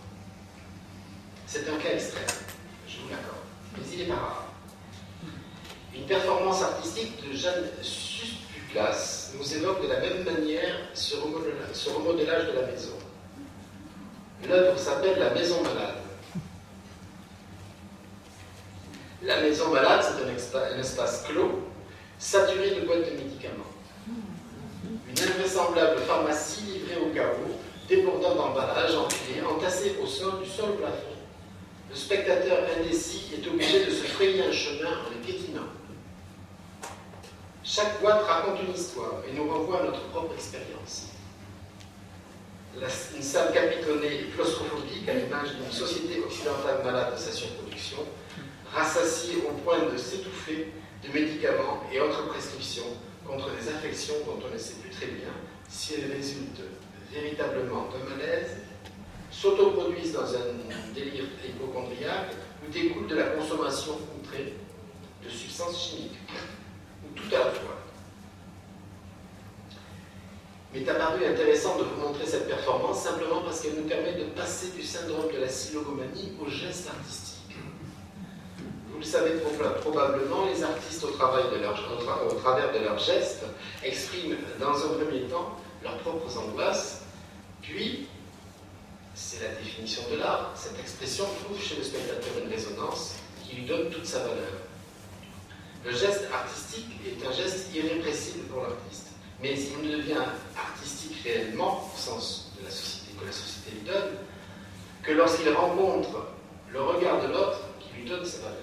C'est un cas extrême, je vous l'accorde, mais il est pas rare. Une performance artistique de Jeanne Suspuglas nous évoque de la même manière ce remodelage de la maison. L'œuvre s'appelle La Maison Malade. La Maison Malade, c'est un espace clos, saturé de boîtes de médicaments. Une invraisemblable pharmacie livrée au chaos, débordant d'emballages empilés, entassés au sol, du sol au plafond. Le spectateur indécis est obligé de se frayer un chemin en les piétinant. Chaque boîte raconte une histoire et nous renvoie à notre propre expérience. Une salle capitonnée et claustrophobique, à l'image d'une société occidentale malade de sa surproduction, rassasiée au point de s'étouffer de médicaments et autres prescriptions contre des affections dont on ne sait plus très bien si elles résultent véritablement d'un malaise, s'autoproduisent dans un délire hypochondriaque ou découlent de la consommation outrée de substances chimiques, ou tout à la fois. Il m'est apparu intéressant de vous montrer cette performance simplement parce qu'elle nous permet de passer du syndrome de la silogomanie au geste artistique. Vous le savez probablement, les artistes, au travers de leurs gestes, expriment dans un premier temps leurs propres angoisses, puis, c'est la définition de l'art, cette expression trouve chez le spectateur une résonance qui lui donne toute sa valeur. Le geste artistique est un geste irrépressible pour l'artiste, mais il ne devient artistique réellement, au sens de la société, que la société lui donne, que lorsqu'il rencontre le regard de l'autre qui lui donne sa valeur.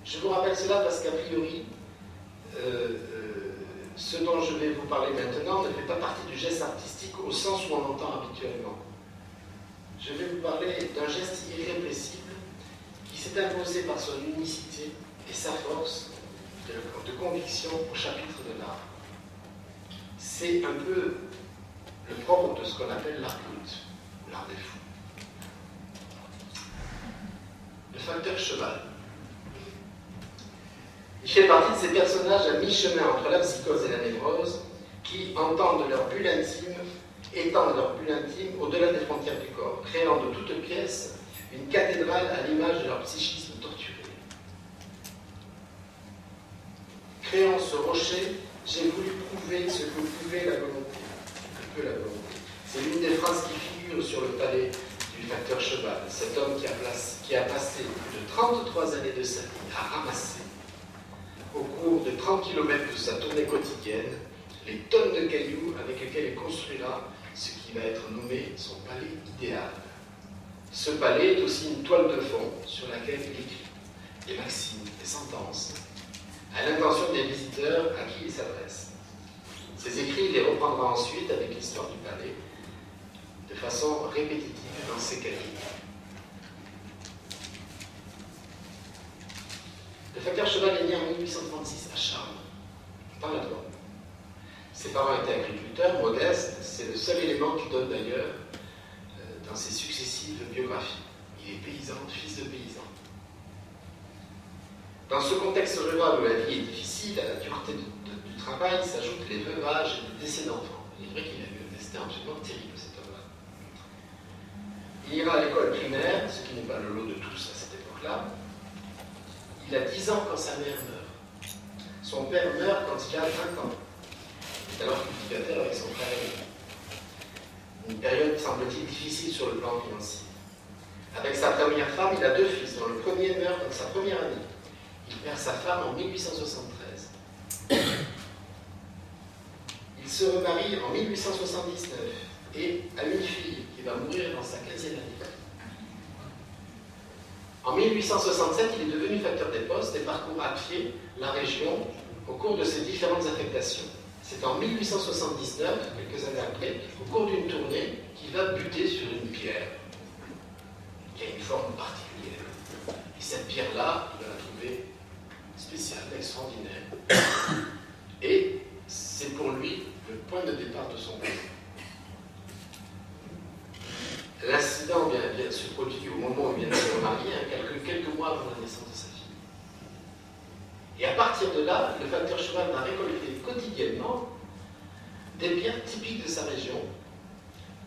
Je vous rappelle cela parce qu'a priori, ce dont je vais vous parler maintenant ne fait pas partie du geste artistique au sens où on l'entend habituellement. Je vais vous parler d'un geste irrépressible qui s'est imposé par son unicité et sa force de conviction au chapitre de l'art. C'est un peu le propre de ce qu'on appelle l'art culte, l'art des fous. Le facteur cheval. Il fait partie de ces personnages à mi-chemin entre la psychose et la névrose qui étendent leur bulle intime au-delà des frontières du corps, créant de toutes pièces une cathédrale à l'image de leur psychisme torturé. Créant ce rocher, j'ai voulu prouver ce que pouvait la volonté. C'est l'une des phrases qui figure sur le palais du facteur cheval, cet homme qui a passé plus de 33 années de sa vie à ramasser, au cours de 30 km de sa tournée quotidienne, les tonnes de cailloux avec lesquels il construira ce qui va être nommé son palais idéal. Ce palais est aussi une toile de fond sur laquelle il écrit des maximes, des sentences, à l'intention des visiteurs à qui il s'adresse. Ces écrits, il les reprendra ensuite avec l'histoire du palais, de façon répétitive dans ses cahiers. Le facteur cheval est né en 1836 à Charmes, dans la Drôme. Ses parents étaient agriculteurs, modestes, c'est le seul élément qu'il donne d'ailleurs dans ses successives biographies. Il est paysan, fils de paysan. Dans ce contexte rural où la vie est difficile, à la dureté du travail s'ajoutent les veuvages et les décès d'enfants. Il est vrai qu'il a eu un destin absolument terrible, cet homme-là. Il ira à l'école primaire, ce qui n'est pas le lot de tous à cette époque-là. Il a 10 ans quand sa mère meurt. Son père meurt quand il a 20 ans. Il est alors cultivateur avec son frère aîné. Une période, semble-t-il, difficile sur le plan financier. Avec sa première femme, il a 2 fils, dont le premier meurt dans sa première année. Il perd sa femme en 1873. Il se remarie en 1879 et a une fille qui va mourir dans sa 15e année. En 1867, il est devenu facteur des postes et parcourt à pied la région au cours de ses différentes affectations. C'est en 1879, quelques années après, au cours d'une tournée, qu'il va buter sur une pierre qui a une forme particulière. Et cette pierre-là, il va la trouver spéciale, extraordinaire. Et c'est pour lui le point de départ de son récit. L'incident vient de se produire au moment où il vient de se remarier, quelques mois avant la naissance de sa fille. Et à partir de là, le facteur cheval va récolter quotidiennement des biens typiques de sa région.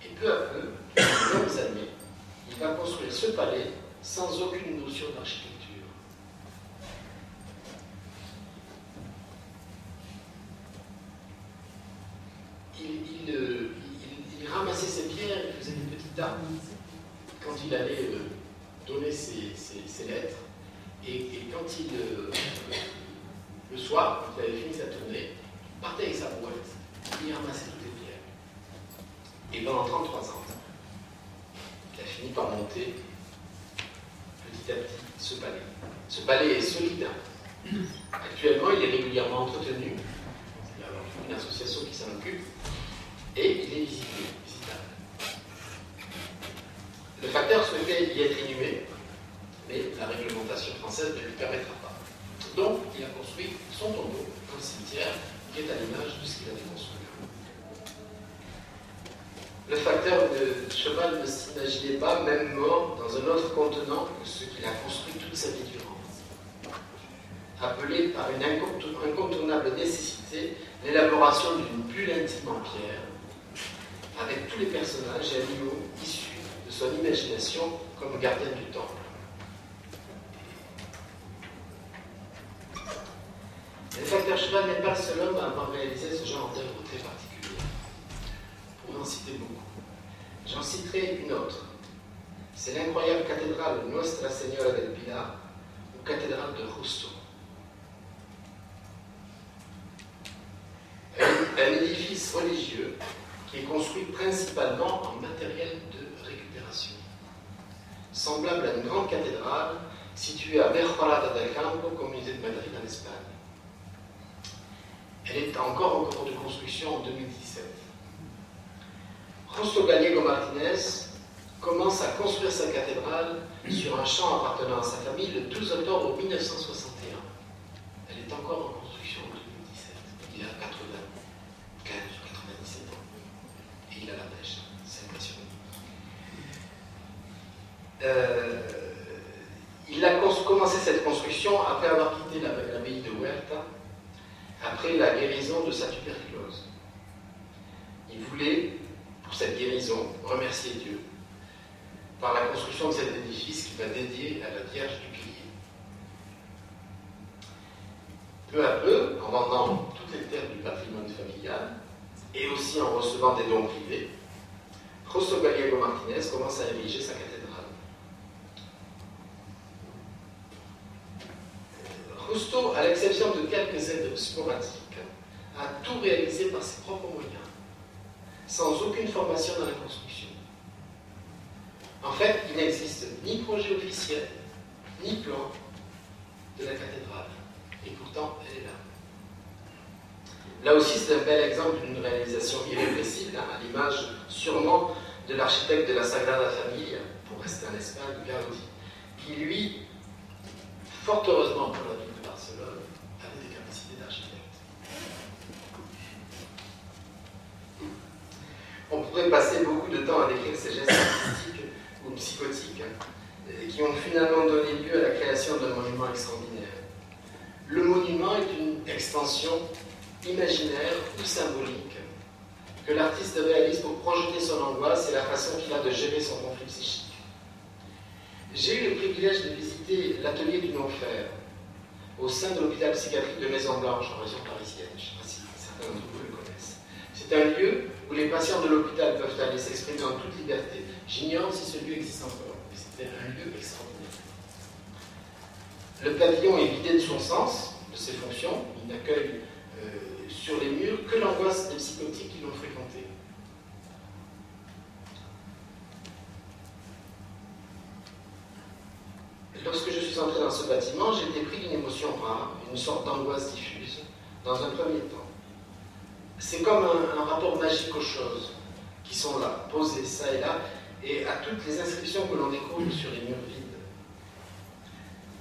Et peu à peu, dans longues années, il va construire ce palais sans aucune notion d'architecture. Il ramassait ses pierres, il faisait des petites dames quand il allait donner ses lettres. Et quand le soir, quand il avait fini sa tournée, il partait avec sa brouette, il ramassait toutes les pierres. Et pendant 33 ans, il a fini par monter petit à petit ce palais. Ce palais est solide. Actuellement, il est régulièrement entretenu. Il y a une association qui s'en occupe. Et il est visitable. Le facteur souhaitait y être inhumé, mais la réglementation française ne lui permettra pas. Donc, il a construit son tombeau dans le cimetière, qui est à l'image de ce qu'il avait construit. Le facteur de cheval ne s'imaginait pas, même mort, dans un autre contenant que ce qu'il a construit toute sa vie durant. Appelé par une incontournable nécessité l'élaboration d'une bulle intime en pierre, avec tous les personnages et animaux issus de son imagination comme gardien du temple. Mais le facteur cheval n'est pas le seul homme à avoir réalisé ce genre d'œuvre très particulière. On pourrait en citer beaucoup. J'en citerai une autre. C'est l'incroyable cathédrale Nuestra Señora del Pilar, ou cathédrale de Justo. Un édifice religieux qui est construit principalement en matériel de récupération. Semblable à une grande cathédrale située à Mejorada del Campo, communauté de Madrid en Espagne. Elle est encore en cours de construction en 2017. Justo Gallego Martinez commence à construire sa cathédrale sur un champ appartenant à sa famille le 12 octobre 1961. est encore en construction en 2017. Il a 95 ou 97 ans. Et il a la pêche. C'est impressionnant. Il a commencé cette construction après avoir quitté l'abbaye de Huerta, après la guérison de sa tuberculose. Il voulait, pour cette guérison, remercier Dieu par la construction de cet édifice qu'il va dédier à la Vierge du Pilier. Peu à peu, en vendant toutes les terres du patrimoine familial et aussi en recevant des dons privés, Justo Gallego Martinez commence à ériger sa cathédrale. Justo, à l'exception de quelques aides sporadiques, a tout réalisé par ses propres moyens, sans aucune formation dans la construction. En fait, il n'existe ni projet officiel, ni plan de la cathédrale. Et pourtant, elle est là. Là aussi, c'est un bel exemple d'une réalisation irrépressible, à l'image sûrement de l'architecte de la Sagrada Familia, pour rester en Espagne, Gaudí, qui lui, fort heureusement pour la ville de Barcelone, avait des capacités d'architecte. On pourrait passer beaucoup de temps à décrire ces gestes artistiques ou psychotiques qui ont finalement donné lieu à la création d'un monument extraordinaire. Le monument est une extension imaginaire ou symbolique que l'artiste réalise pour projeter son angoisse et la façon qu'il a de gérer son conflit psychique. J'ai eu le privilège de visiter l'atelier du Enfer au sein de l'hôpital psychiatrique de Maison-Blanche en région parisienne. Je ne sais pas si certains d'entre vous le connaissent. C'est un lieu où les patients de l'hôpital peuvent aller s'exprimer en toute liberté. J'ignore si ce lieu existe encore, mais c'était un lieu extraordinaire. Le pavillon est vidé de son sens, de ses fonctions. Il n'accueille sur les murs que l'angoisse des psychotiques qui l'ont fréquenté. Lorsque je suis entré dans ce bâtiment, j'ai été pris d'une émotion rare, une sorte d'angoisse diffuse, dans un premier temps. C'est comme un rapport magique aux choses qui sont là, posées ça et là, et à toutes les inscriptions que l'on découvre sur les murs vides.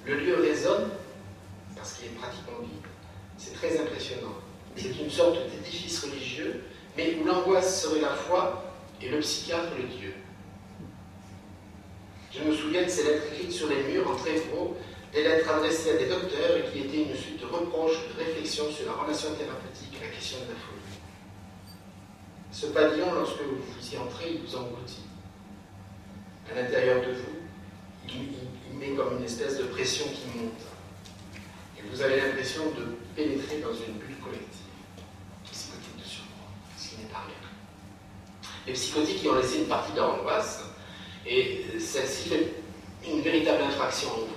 Le lieu résonne parce qu'il est pratiquement vide. C'est très impressionnant. C'est une sorte d'édifice religieux, mais où l'angoisse serait la foi et le psychiatre le Dieu. Je me souviens de ces lettres écrites sur les murs en très gros, des lettres adressées à des docteurs et qui étaient une suite de reproches, de réflexions sur la relation thérapeutique et la question de la folie. Ce pavillon, lorsque vous y entrez, il vous engloutit. À l'intérieur de vous, il met comme une espèce de pression qui monte. Et vous avez l'impression de pénétrer dans une bulle collective. Psychotique de surcroît, ce qui n'est pas rien. Les psychotiques qui ont laissé une partie de leur angoisse, et celle-ci fait une véritable infraction en vous.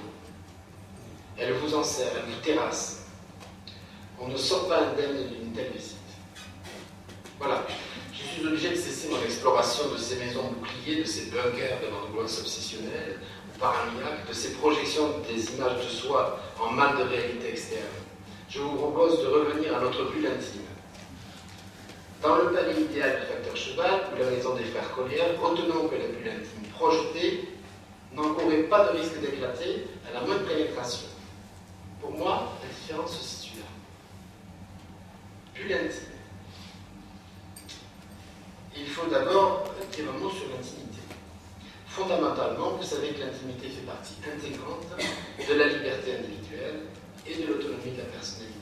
Elle vous enserre, elle vous terrasse. On ne sort pas indemne d'une telle visite. Voilà. Je suis obligé de cesser mon exploration de ces maisons boucliers, de ces bunkers de l'angoisse obsessionnelle ou paranoïaque, de ces projections des images de soi en mal de réalité externe. Je vous propose de revenir à notre bulle intime. Dans le palais idéal du facteur Cheval ou la maison des frères Collière, retenons que la bulle intime projetée n'encourait pas de risque d'éclater à la moindre pénétration. Pour moi, la différence se situe là. Bulle intime. Il faut d'abord dire un mot sur l'intimité. Fondamentalement, vous savez que l'intimité fait partie intégrante de la liberté individuelle et de l'autonomie de la personnalité.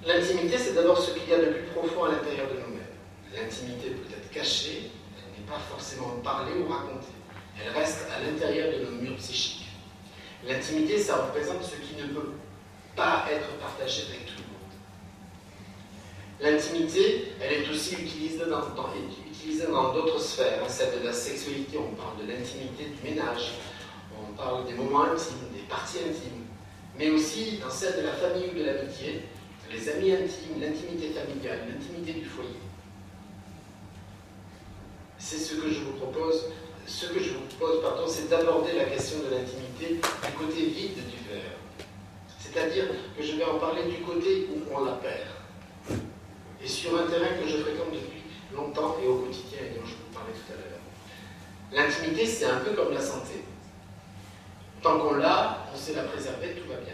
L'intimité, c'est d'abord ce qu'il y a de plus profond à l'intérieur de nous-mêmes. L'intimité peut être cachée, elle n'est pas forcément parlée ou racontée. Elle reste à l'intérieur de nos murs psychiques. L'intimité, ça représente ce qui ne peut pas être partagé avec tout le monde. L'intimité, elle est aussi utilisée dans d'autres sphères, celle de la sexualité, on parle de l'intimité du ménage, on parle des moments intimes, des parties intimes, mais aussi dans celle de la famille ou de l'amitié, les amis intimes, l'intimité familiale, l'intimité du foyer. C'est ce que je vous propose, c'est d'aborder la question de l'intimité du côté vide du verre. C'est-à-dire que je vais en parler du côté où on la perd. Et sur un terrain que je fréquente depuis longtemps et au quotidien et dont je vous parlais tout à l'heure. L'intimité, c'est un peu comme la santé. Tant qu'on l'a, on sait la préserver, tout va bien.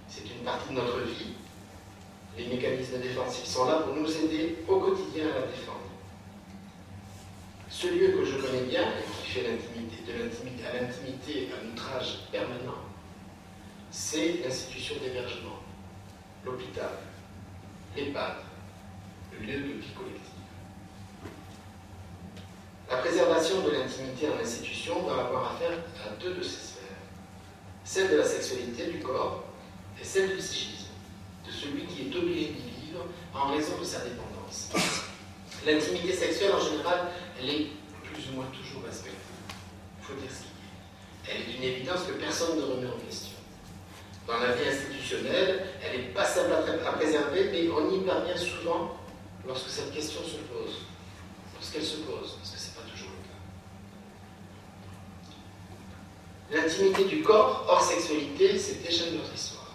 C'est une partie de notre vie. Les mécanismes défensifs sont là pour nous aider au quotidien à la défendre. Ce lieu que je connais bien et qui fait à l'intimité un outrage permanent, c'est l'institution d'hébergement, l'hôpital, l'EHPAD, le lieu de vie collective. La préservation de l'intimité en institution va avoir affaire à deux de ces sphères. Celle de la sexualité du corps et celle du psychisme, de celui qui est obligé d'y vivre en raison de sa dépendance. L'intimité sexuelle, en général, elle est plus ou moins toujours respectée. Il faut dire ce qu'il y a. Elle est d'une évidence que personne ne remet en question. Dans la vie institutionnelle, elle n'est pas simple à préserver, mais on y parvient souvent lorsque cette question se pose. Lorsqu'elle se pose, parce que ce n'est pas toujours le cas. L'intimité du corps, hors sexualité, c'est déjà notre histoire.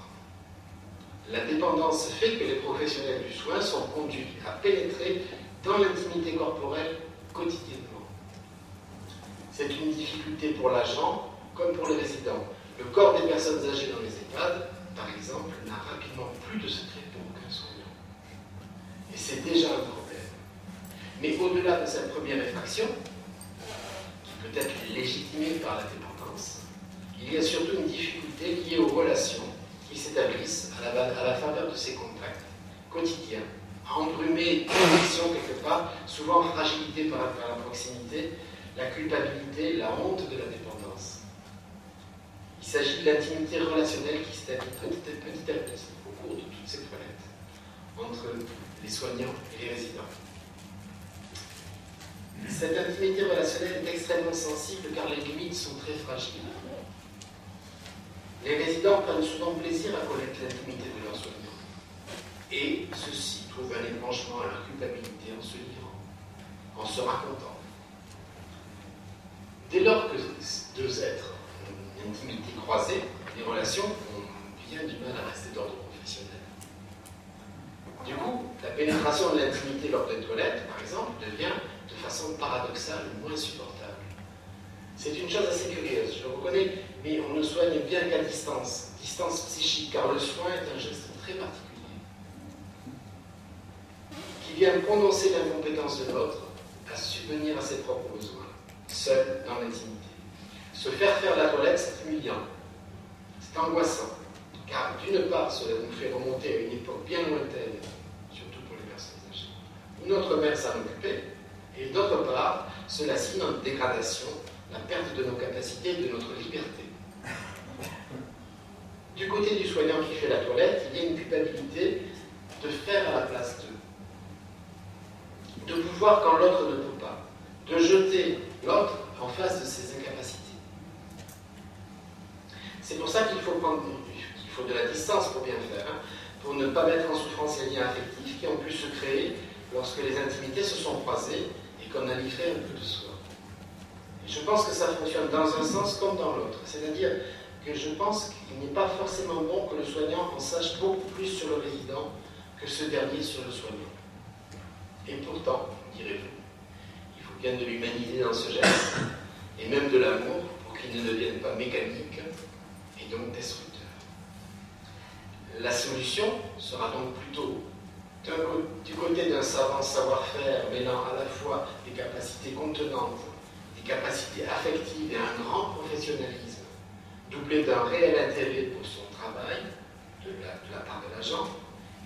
La dépendance fait que les professionnels du soin sont conduits à pénétrer dans l'intimité corporelle quotidiennement. C'est une difficulté pour l'agent comme pour le résident. Le corps des personnes âgées dans les EHPAD, par exemple, n'a rapidement plus de secret pour aucun soignant. Et c'est déjà un problème. Mais au-delà de cette première effraction, qui peut être légitimée par la dépendance, il y a surtout une difficulté liée aux relations qui s'établissent à la faveur de ces contacts quotidiens, embrumés d'addiction quelque part, souvent fragilité par la proximité, la culpabilité, la honte de la dépendance. Il s'agit de l'intimité relationnelle qui s'établit petit à petit au cours de toutes ces toilettes entre les soignants et les résidents. Cette intimité relationnelle est extrêmement sensible car les limites sont très fragiles. Les résidents prennent souvent plaisir à connaître l'intimité de leurs soignants. Et ceux-ci trouvent un épanchement à leur culpabilité en se livrant, en se racontant. Dès lors que deux êtres ont une intimité croisée, les relations ont bien du mal à rester d'ordre professionnel. Du coup, la pénétration de l'intimité lors des toilettes, par exemple, devient de façon paradoxale moins supportable. C'est une chose assez curieuse, je le reconnais, mais on ne soigne bien qu'à distance psychique, car le soin est un geste très particulier, qui vient prononcer l'incompétence de l'autre à subvenir à ses propres besoins, seul dans l'intimité. Se faire faire la toilette, c'est humiliant, c'est angoissant, car d'une part, cela nous fait remonter à une époque bien lointaine, surtout pour les personnes âgées, où notre mère s'en occupait, et d'autre part, cela signe notre dégradation, la perte de nos capacités et de notre liberté. Du côté du soignant qui fait la toilette, il y a une culpabilité de faire à la place d'eux, de pouvoir quand l'autre ne peut pas, de jeter l'autre en face de ses incapacités. C'est pour ça qu'il faut de la distance pour bien faire, pour ne pas mettre en souffrance les liens affectifs qui ont pu se créer lorsque les intimités se sont croisées et qu'on a livré un peu de soi. Et je pense que ça fonctionne dans un sens comme dans l'autre. C'est-à-dire que je pense qu'il n'est pas forcément bon que le soignant en sache beaucoup plus sur le résident que ce dernier sur le soignant. Et pourtant, direz-vous, il faut bien de l'humanité dans ce geste, et même de l'amour, pour qu'il ne devienne pas mécanique et donc destructeur. La solution sera donc plutôt du côté d'un savant savoir-faire mêlant à la fois des capacités contenantes, des capacités affectives et un grand professionnalisme, doublé d'un réel intérêt pour son travail de la part de l'agent,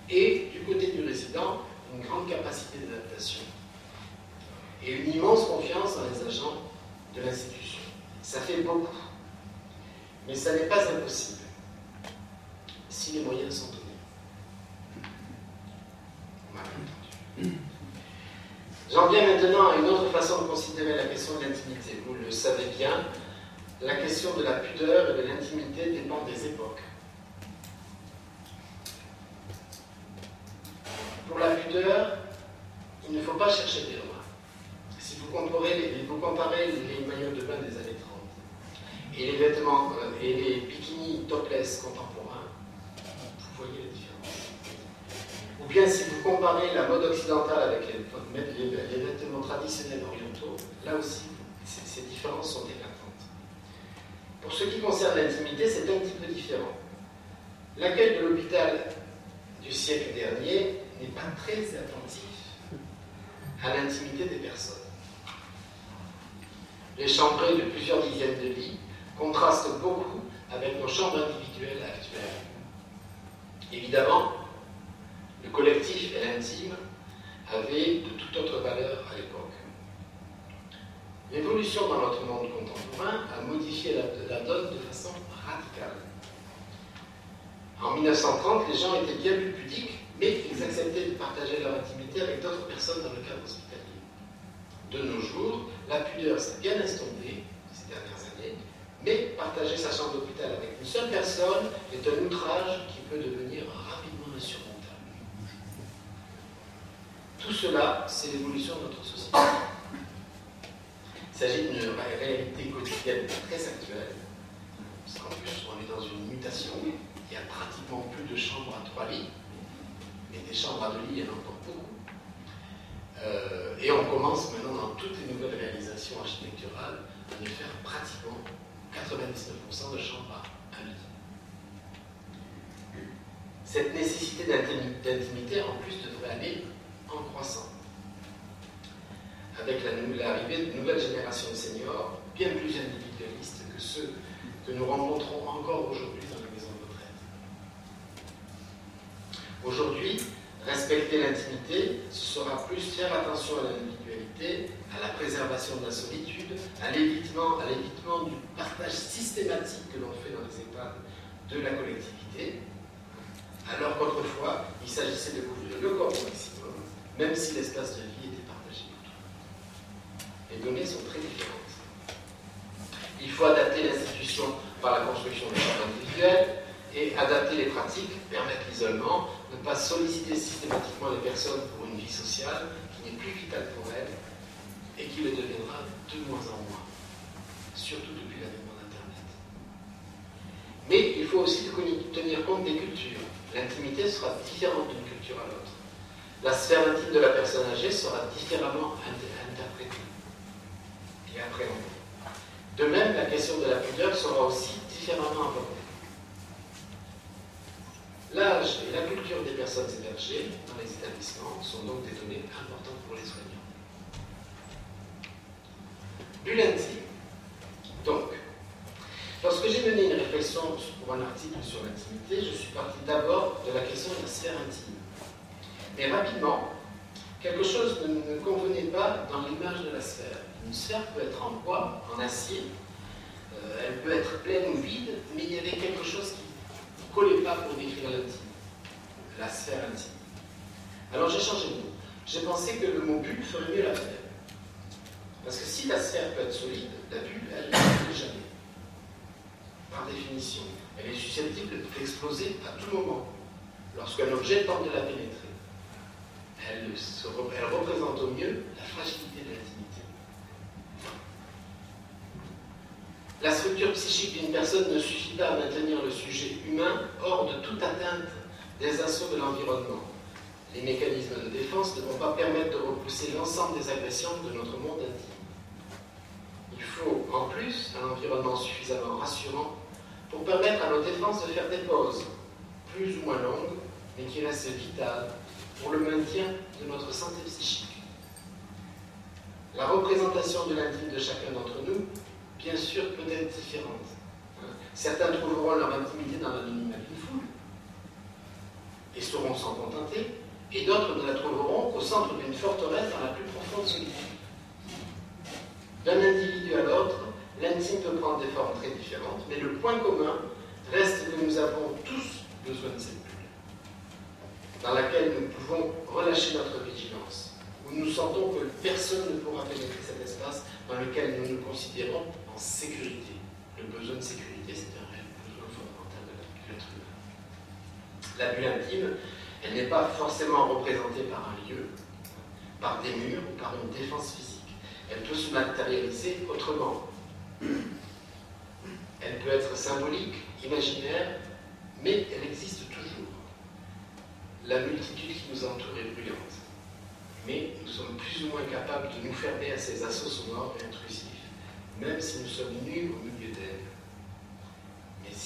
et du côté du résident, une grande capacité d'adaptation et une immense confiance dans les agents de l'institution. Ça fait beaucoup, mais ça n'est pas impossible si les moyens sont donnés. J'en viens maintenant à une autre façon de considérer la question de l'intimité. Vous le savez bien, la question de la pudeur et de l'intimité dépend des époques. Pour la pudeur, il ne faut pas chercher des loin. Si vous comparez les maillots de bain des années 30 et les vêtements et les bikinis topless contemporains, vous voyez la différence. Ou bien si vous comparez la mode occidentale avec les vêtements traditionnels orientaux, là aussi, ces différences sont éclatantes. Pour ce qui concerne l'intimité, c'est un petit peu différent. L'accueil de l'hôpital du siècle dernier n'est pas très attentif à l'intimité des personnes. Les chambrées de plusieurs dizaines de lits contrastent beaucoup avec nos chambres individuelles actuelles. Évidemment, le collectif et l'intime avaient de toute autre valeur à l'époque. L'évolution dans notre monde contemporain a modifié la donne de façon radicale. En 1930, les gens étaient bien plus pudiques, mais ils acceptaient de partager leur intimité avec d'autres personnes dans le cadre hospitalier. De nos jours, la pudeur s'est bien estompée ces dernières années, mais partager sa chambre d'hôpital avec une seule personne est un outrage qui peut devenir rapidement insurmontable. Tout cela, c'est l'évolution de notre société. Il s'agit d'une réalité quotidienne très actuelle, parce qu'en plus, on est dans une mutation. Il n'y a pratiquement plus de chambres à 3 lits, mais des chambres à 2 lits, il y en a encore beaucoup. Et on commence maintenant dans toutes les nouvelles réalisations architecturales à ne faire pratiquement 99% de chambres à 1 lit. Cette nécessité d'intimité, en plus, devrait aller en croissant. Avec l'arrivée de nouvelles générations de seniors, bien plus individualistes que ceux que nous rencontrons encore aujourd'hui dans les maisons de retraite. Aujourd'hui, respecter l'intimité, ce sera plus faire attention à l'individualité, à la préservation de la solitude, à l'évitement du partage systématique que l'on fait dans les EHPAD de la collectivité, alors qu'autrefois, il s'agissait de couvrir le corps au maximum, même si l'espace de vie était partagé pour tout. Les données sont très différentes. Il faut adapter l'institution par la construction des chambres individuelles et adapter les pratiques, permettre l'isolement, ne pas solliciter systématiquement les personnes pour une vie sociale qui n'est plus vitale pour elles et qui le deviendra de moins en moins, surtout depuis l'avènement d'Internet. Mais il faut aussi tenir compte des cultures. L'intimité sera différente d'une culture à l'autre. La sphère intime de la personne âgée sera différemment interprétée et appréhendée. De même, la question de la pudeur sera aussi différemment abordée. L'âge et la culture des personnes hébergées dans les établissements sont donc des données importantes pour les soignants. Bulle intime. Donc, lorsque j'ai mené une réflexion pour un article sur l'intimité, je suis parti d'abord de la question de la sphère intime. Mais rapidement, quelque chose ne me convenait pas dans l'image de la sphère. Une sphère peut être en bois, en acier, elle peut être pleine ou vide, mais il y avait quelque chose qui ne collait pas pour décrire l'intime, la sphère intime. Alors j'ai changé de mot. J'ai pensé que le mot bulle ferait mieux l'affaire. Parce que si la sphère peut être solide, la bulle, elle ne l'est jamais. Par définition, elle est susceptible d'exploser à tout moment, lorsqu'un objet tente de la pénétrer. Elle représente au mieux la fragilité de l'intimité. La structure psychique d'une personne ne suffit pas à maintenir le sujet humain hors de toute atteinte des assauts de l'environnement. Les mécanismes de défense ne vont pas permettre de repousser l'ensemble des agressions de notre monde intime. Il faut, en plus, un environnement suffisamment rassurant pour permettre à nos défenses de faire des pauses, plus ou moins longues, mais qui restent vitales pour le maintien de notre santé psychique. La représentation de l'intime de chacun d'entre nous, bien sûr, peut être différente. Certains trouveront leur intimité dans l'anonymat d'une foule et sauront s'en contenter, et d'autres ne la trouveront qu'au centre d'une forteresse dans la plus profonde solitude. D'un individu à l'autre, l'intime peut prendre des formes très différentes, mais le point commun reste que nous avons tous besoin de cette bulle, dans laquelle nous pouvons relâcher notre vigilance, où nous sentons que personne ne pourra pénétrer cet espace dans lequel nous nous considérons en sécurité. Le besoin de sécurité, c'est un réel besoin fondamental de l'être humain. La bulle intime, elle n'est pas forcément représentée par un lieu, par des murs ou par une défense physique. Elle peut se matérialiser autrement. Elle peut être symbolique, imaginaire, mais elle existe toujours. La multitude qui nous entoure est bruyante, mais nous sommes plus ou moins capables de nous fermer à ces assauts sonores et intrusifs, même si nous sommes nus au milieu d'elle.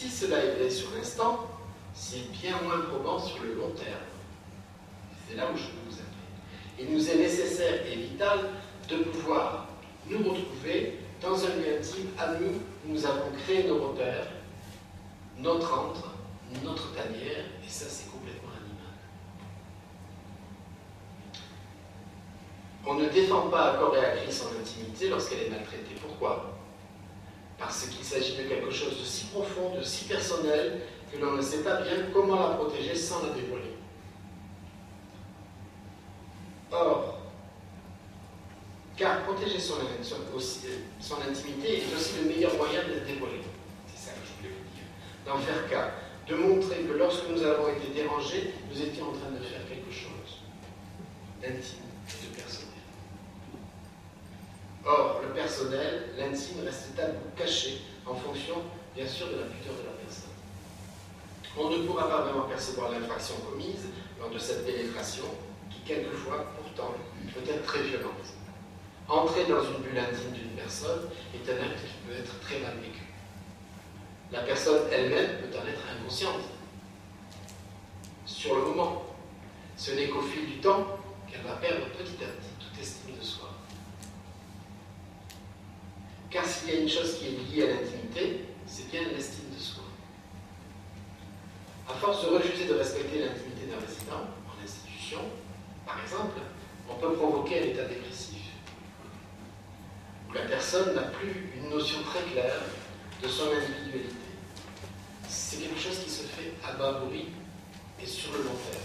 Si cela est vrai sur l'instant, c'est bien moins probant sur le long terme. C'est là où je veux vous amener. Il nous est nécessaire et vital de pouvoir nous retrouver dans un lieu intime à nous. Nous avons créé nos repères, notre antre, notre tanière, et ça c'est complètement animal. On ne défend pas à corps et à cri son intimité lorsqu'elle est maltraitée. Pourquoi? Parce qu'il s'agit de quelque chose de si profond, de si personnel, que l'on ne sait pas bien comment la protéger sans la dévoiler. Or, car protéger son intimité est aussi le meilleur moyen de la dévoiler. C'est ça que je voulais vous dire. D'en faire cas, de montrer que lorsque nous avons été dérangés, nous étions en train de faire quelque chose d'intime et de personnel. Or, le personnel, l'intime reste tabou, caché, en fonction, bien sûr, de la pudeur de la personne. On ne pourra pas vraiment percevoir l'infraction commise lors de cette pénétration, qui quelquefois, pourtant, peut être très violente. Entrer dans une bulle intime d'une personne est un acte qui peut être très mal vécu. La personne elle-même peut en être inconsciente. Sur le moment, ce n'est qu'au fil du temps qu'elle va perdre petit à petit toute estime de soi. Car s'il y a une chose qui est liée à l'intimité, c'est bien l'estime de soi. À force de refuser de respecter l'intimité d'un résident en institution, par exemple, on peut provoquer un état dépressif, où la personne n'a plus une notion très claire de son individualité. C'est quelque chose qui se fait à bas bruit et sur le long terme.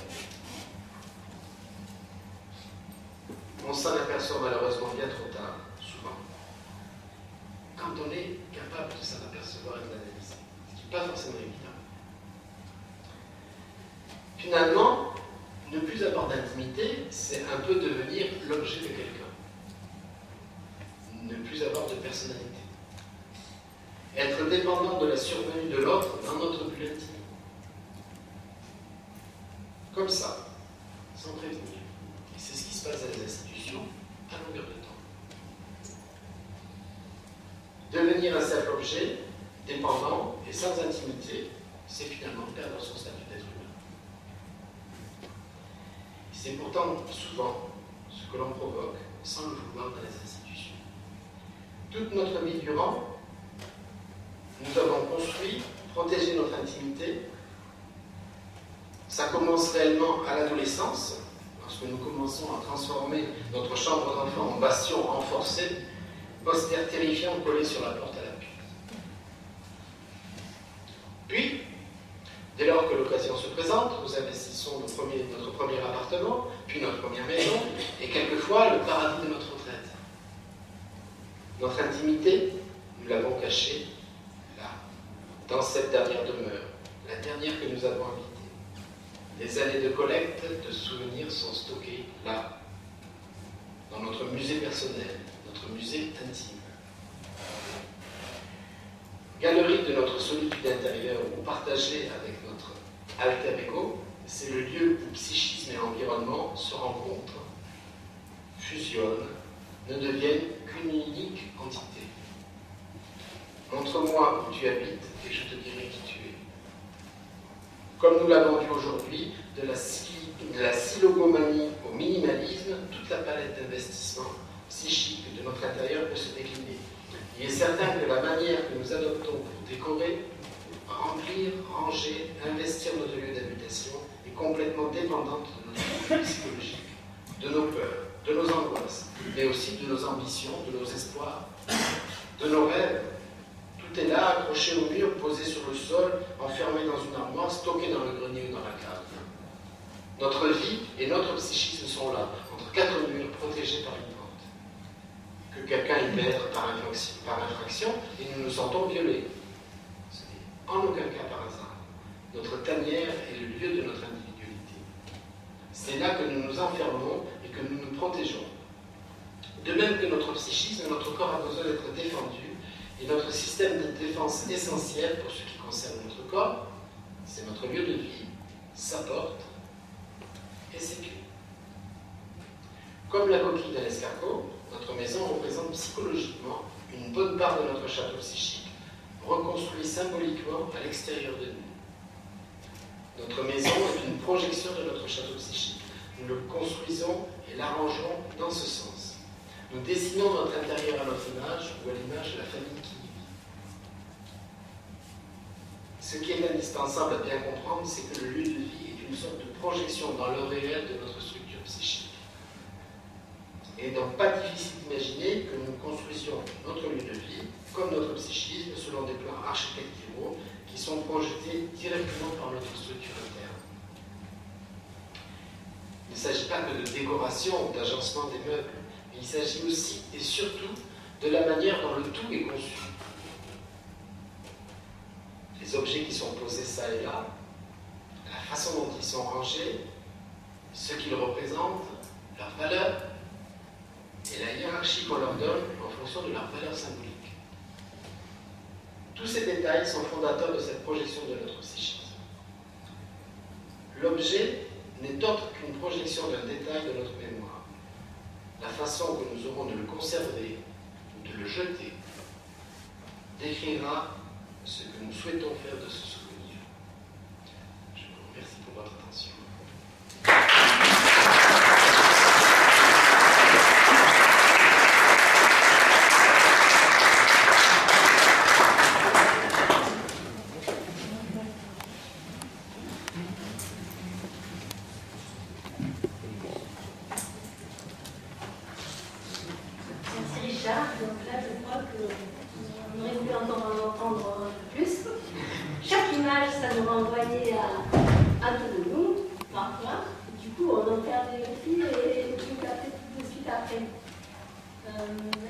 On s'en aperçoit malheureusement bien trop tard, souvent, quand on est capable de s'en apercevoir et de l'analyser, ce qui n'est pas forcément évident. Finalement, ne plus avoir d'intimité, c'est un peu devenir l'objet de quelqu'un. Ne plus avoir de personnalité. Être dépendant de la survenue de l'autre dans notre bulle intime. Comme ça, sans prévenir. Et c'est ce qui se passe dans les institutions à longueur de temps. Devenir un simple objet, dépendant et sans intimité, c'est finalement perdre son statut d'être humain. C'est pourtant souvent ce que l'on provoque sans le vouloir dans les institutions. Toute notre vie durant, nous avons construit, protégé notre intimité. Ça commence réellement à l'adolescence, lorsque nous commençons à transformer notre chambre d'enfant en bastion renforcé, poster terrifiant collé sur la porte à l'appui. Puis, dès lors que l'occasion se présente, nous investissons notre premier appartement, puis notre première maison, et quelquefois le paradis de notre retraite. Notre intimité, nous l'avons cachée là, dans cette dernière demeure, la dernière que nous avons habitée. Les années de collecte, de souvenirs sont stockées là, dans notre musée personnel, notre musée intime. Galerie de notre solitude intérieure ou partagée avec notre alter ego, c'est le lieu où psychisme et environnement se rencontrent, fusionnent, ne deviennent qu'une unique entité. Montre-moi où tu habites et je te dirai qui tu es. Comme nous l'avons vu aujourd'hui, de la silogomanie au minimalisme, toute la palette d'investissement psychique de notre intérieur peut se décliner. Il est certain que la manière que nous adoptons pour décorer, remplir, ranger, investir notre lieu d'habitation est complètement dépendante de notre vie psychologique, de nos peurs, de nos angoisses, mais aussi de nos ambitions, de nos espoirs, de nos rêves. Tout est là, accroché au mur, posé sur le sol, enfermé dans une armoire, stocké dans le grenier ou dans la cave. Notre vie et notre psychisme sont là, entre quatre murs, protégés par une porte. Que quelqu'un y pètre par infraction, et nous nous sentons violés. Ce n'est en aucun cas par hasard. Notre tanière est le lieu de notre individualité. C'est là que nous nous enfermons et que nous nous protégeons. De même que notre psychisme, notre corps a besoin d'être défendu, et notre système de défense essentiel pour ce qui concerne notre corps, c'est notre lieu de vie, sa porte et ses clés. Comme la coquille d'un escargot, notre maison représente psychologiquement une bonne part de notre château psychique. reconstruit symboliquement à l'extérieur de nous. Notre maison est une projection de notre château psychique. Nous le construisons et l'arrangeons dans ce sens. Nous dessinons notre intérieur à notre image ou à l'image de la famille qui y vit. Ce qui est indispensable à bien comprendre, c'est que le lieu de vie est une sorte de projection dans le réel de notre structure psychique. Il n'est donc pas difficile d'imaginer que nous construisions notre lieu de vie, comme notre psychisme, selon des plans architecturaux qui sont projetés directement par notre structure interne. Il ne s'agit pas que de décoration ou d'agencement des meubles, mais il s'agit aussi et surtout de la manière dont le tout est conçu. Les objets qui sont posés ça et là, la façon dont ils sont rangés, ce qu'ils représentent, leur valeur, et la hiérarchie qu'on leur donne en fonction de leur valeur symbolique. Tous ces détails sont fondateurs de cette projection de notre psychisme. L'objet n'est autre qu'une projection d'un détail de notre mémoire. La façon que nous aurons de le conserver ou de le jeter décrira ce que nous souhaitons faire de ce souvenir. Je vous remercie pour votre attention.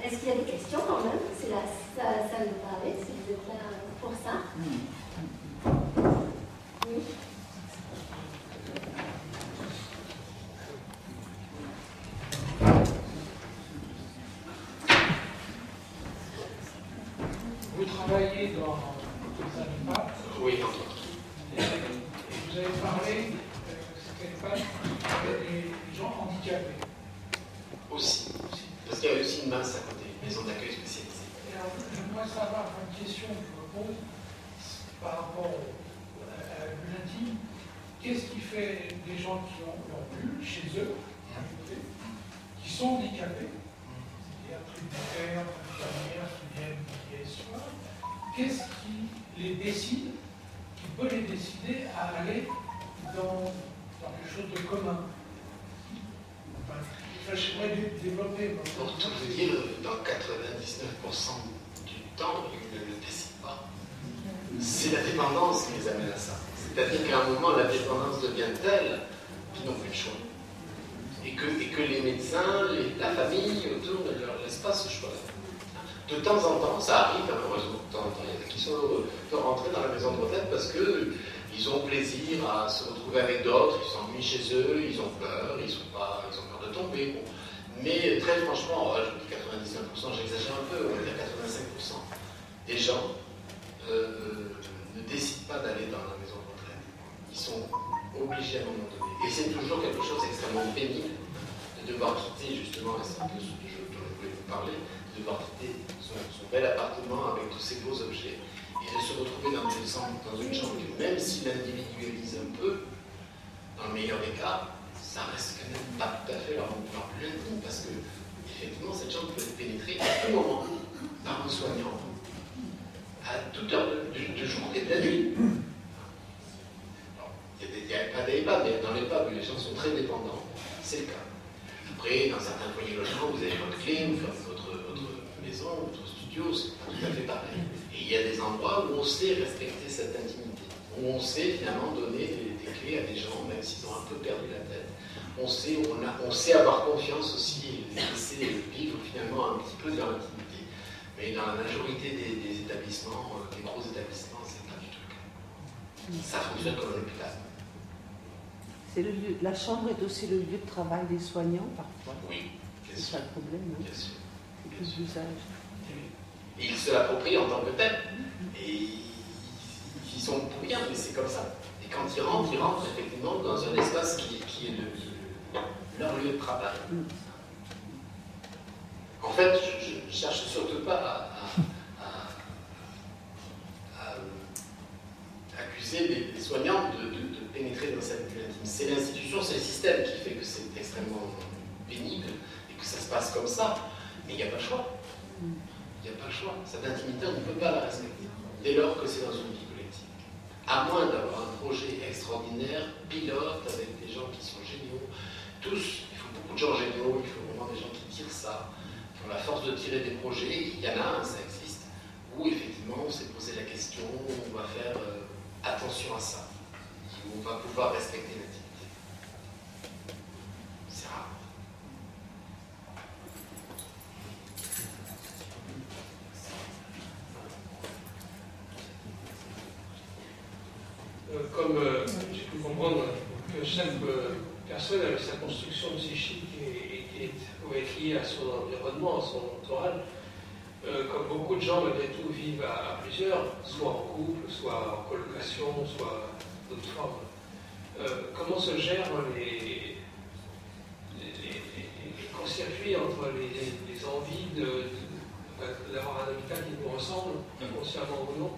Est-ce qu'il y a des questions quand même? C'est la salle de parler, si vous êtes là pour ça. Oui. Vous travaillez dans les animaux? Oui, entre autres. Et vous avez parlé c'était pas des gens handicapés. Aussi. Parce qu'il y a aussi une masse à côté, une maison d'accueil spécialisée. Et alors, j'aimerais savoir une question que je me pose par rapport à la bulle intime. Qu'est-ce qui fait des gens qui ont leur bulle chez eux, qui sont handicapés, c'est-à-dire tributaires, infirmières qui viennent veiller sur eux, qu'est-ce qui les décide, qui peut les décider à aller dans quelque chose de commun? J'aimerais développer. Pour tout vous dire, dans 99% du temps, ils ne le décident pas. C'est la dépendance qui les amène à ça. C'est-à-dire qu'à un moment, la dépendance devient telle qu'ils n'ont plus le choix. Et que les médecins, la famille autour ne leur laissent pas ce choix-là. De temps en temps, ça arrive, heureusement, de temps en temps, il y en a qui sont heureux de rentrer dans la maison de retraite parce qu'ils ont plaisir à se retrouver avec d'autres, ils s'ennuient chez eux, ils ont peur, ils ont peur de tomber. Bon. Mais très franchement, je dis 99%, j'exagère un peu, on va dire 85% des gens ne décident pas d'aller dans la maison de retraite. Ils sont obligés à un moment donné. Et c'est toujours quelque chose d'extrêmement pénible de devoir quitter, justement, et c'est un peu ce que je voulais vous parler, de devoir quitter son bel appartement avec tous ces beaux objets et de se retrouver dans une chambre que, même s'il individualise un peu, dans le meilleur des cas, ça reste quand même pas tout à fait leur plus intime, parce que, effectivement, cette chambre peut être pénétrée à tout moment par un soignant, à toute heure de jour et de la nuit. Il n'y a pas d'EHPAD, mais dans les EHPAD où les gens sont très dépendants, c'est le cas. Après, dans certains foyers logements, vous avez votre clé, vous faites votre maison, votre studio, c'est pas tout à fait pareil. Et il y a des endroits où on sait respecter cette intimité, où on sait finalement donner des clés à des gens, même s'ils ont un peu perdu la tête. On sait avoir confiance aussi et laisser vivre finalement un petit peu de leur intimité. Mais dans la majorité des établissements, des gros établissements, c'est pas du tout le cas. Ça fonctionne comme un hôpital. La chambre est aussi le lieu de travail des soignants, parfois. Oui, c'est ça le problème, hein. Bien sûr. C'est plus d'usage. Et ils se l'approprient en tant que tel. Et ils sont pour rien, mais c'est comme ça. Et quand ils rentrent effectivement dans un espace qui est leur lieu de travail. En fait, je ne cherche surtout pas refuser les soignants de pénétrer dans cette bulle intime. C'est l'institution, c'est le système qui fait que c'est extrêmement pénible et que ça se passe comme ça, mais il n'y a pas le choix. Il n'y a pas le choix. Cette intimité, on ne peut pas la respecter, dès lors que c'est dans une vie collective. À moins d'avoir un projet extraordinaire, pilote, avec des gens qui sont géniaux, tous, il faut beaucoup de gens géniaux, il faut vraiment des gens qui tirent ça, qui ont la force de tirer des projets. Il y en a un, ça existe, où effectivement on s'est posé la question, on va faire attention à ça, où on va pouvoir respecter l'intimité. C'est rare. Comme j'ai pu comprendre que chaque personne avec sa construction psychique est liée à son environnement, à son entourage, comme beaucoup de gens malgré tout vivent à plusieurs, soit en couple, soit en colocation, soit d'autres formes. Comment se gèrent les court-circuits entre les envies d'avoir un habitat qui nous ressemble, inconsciemment ou non,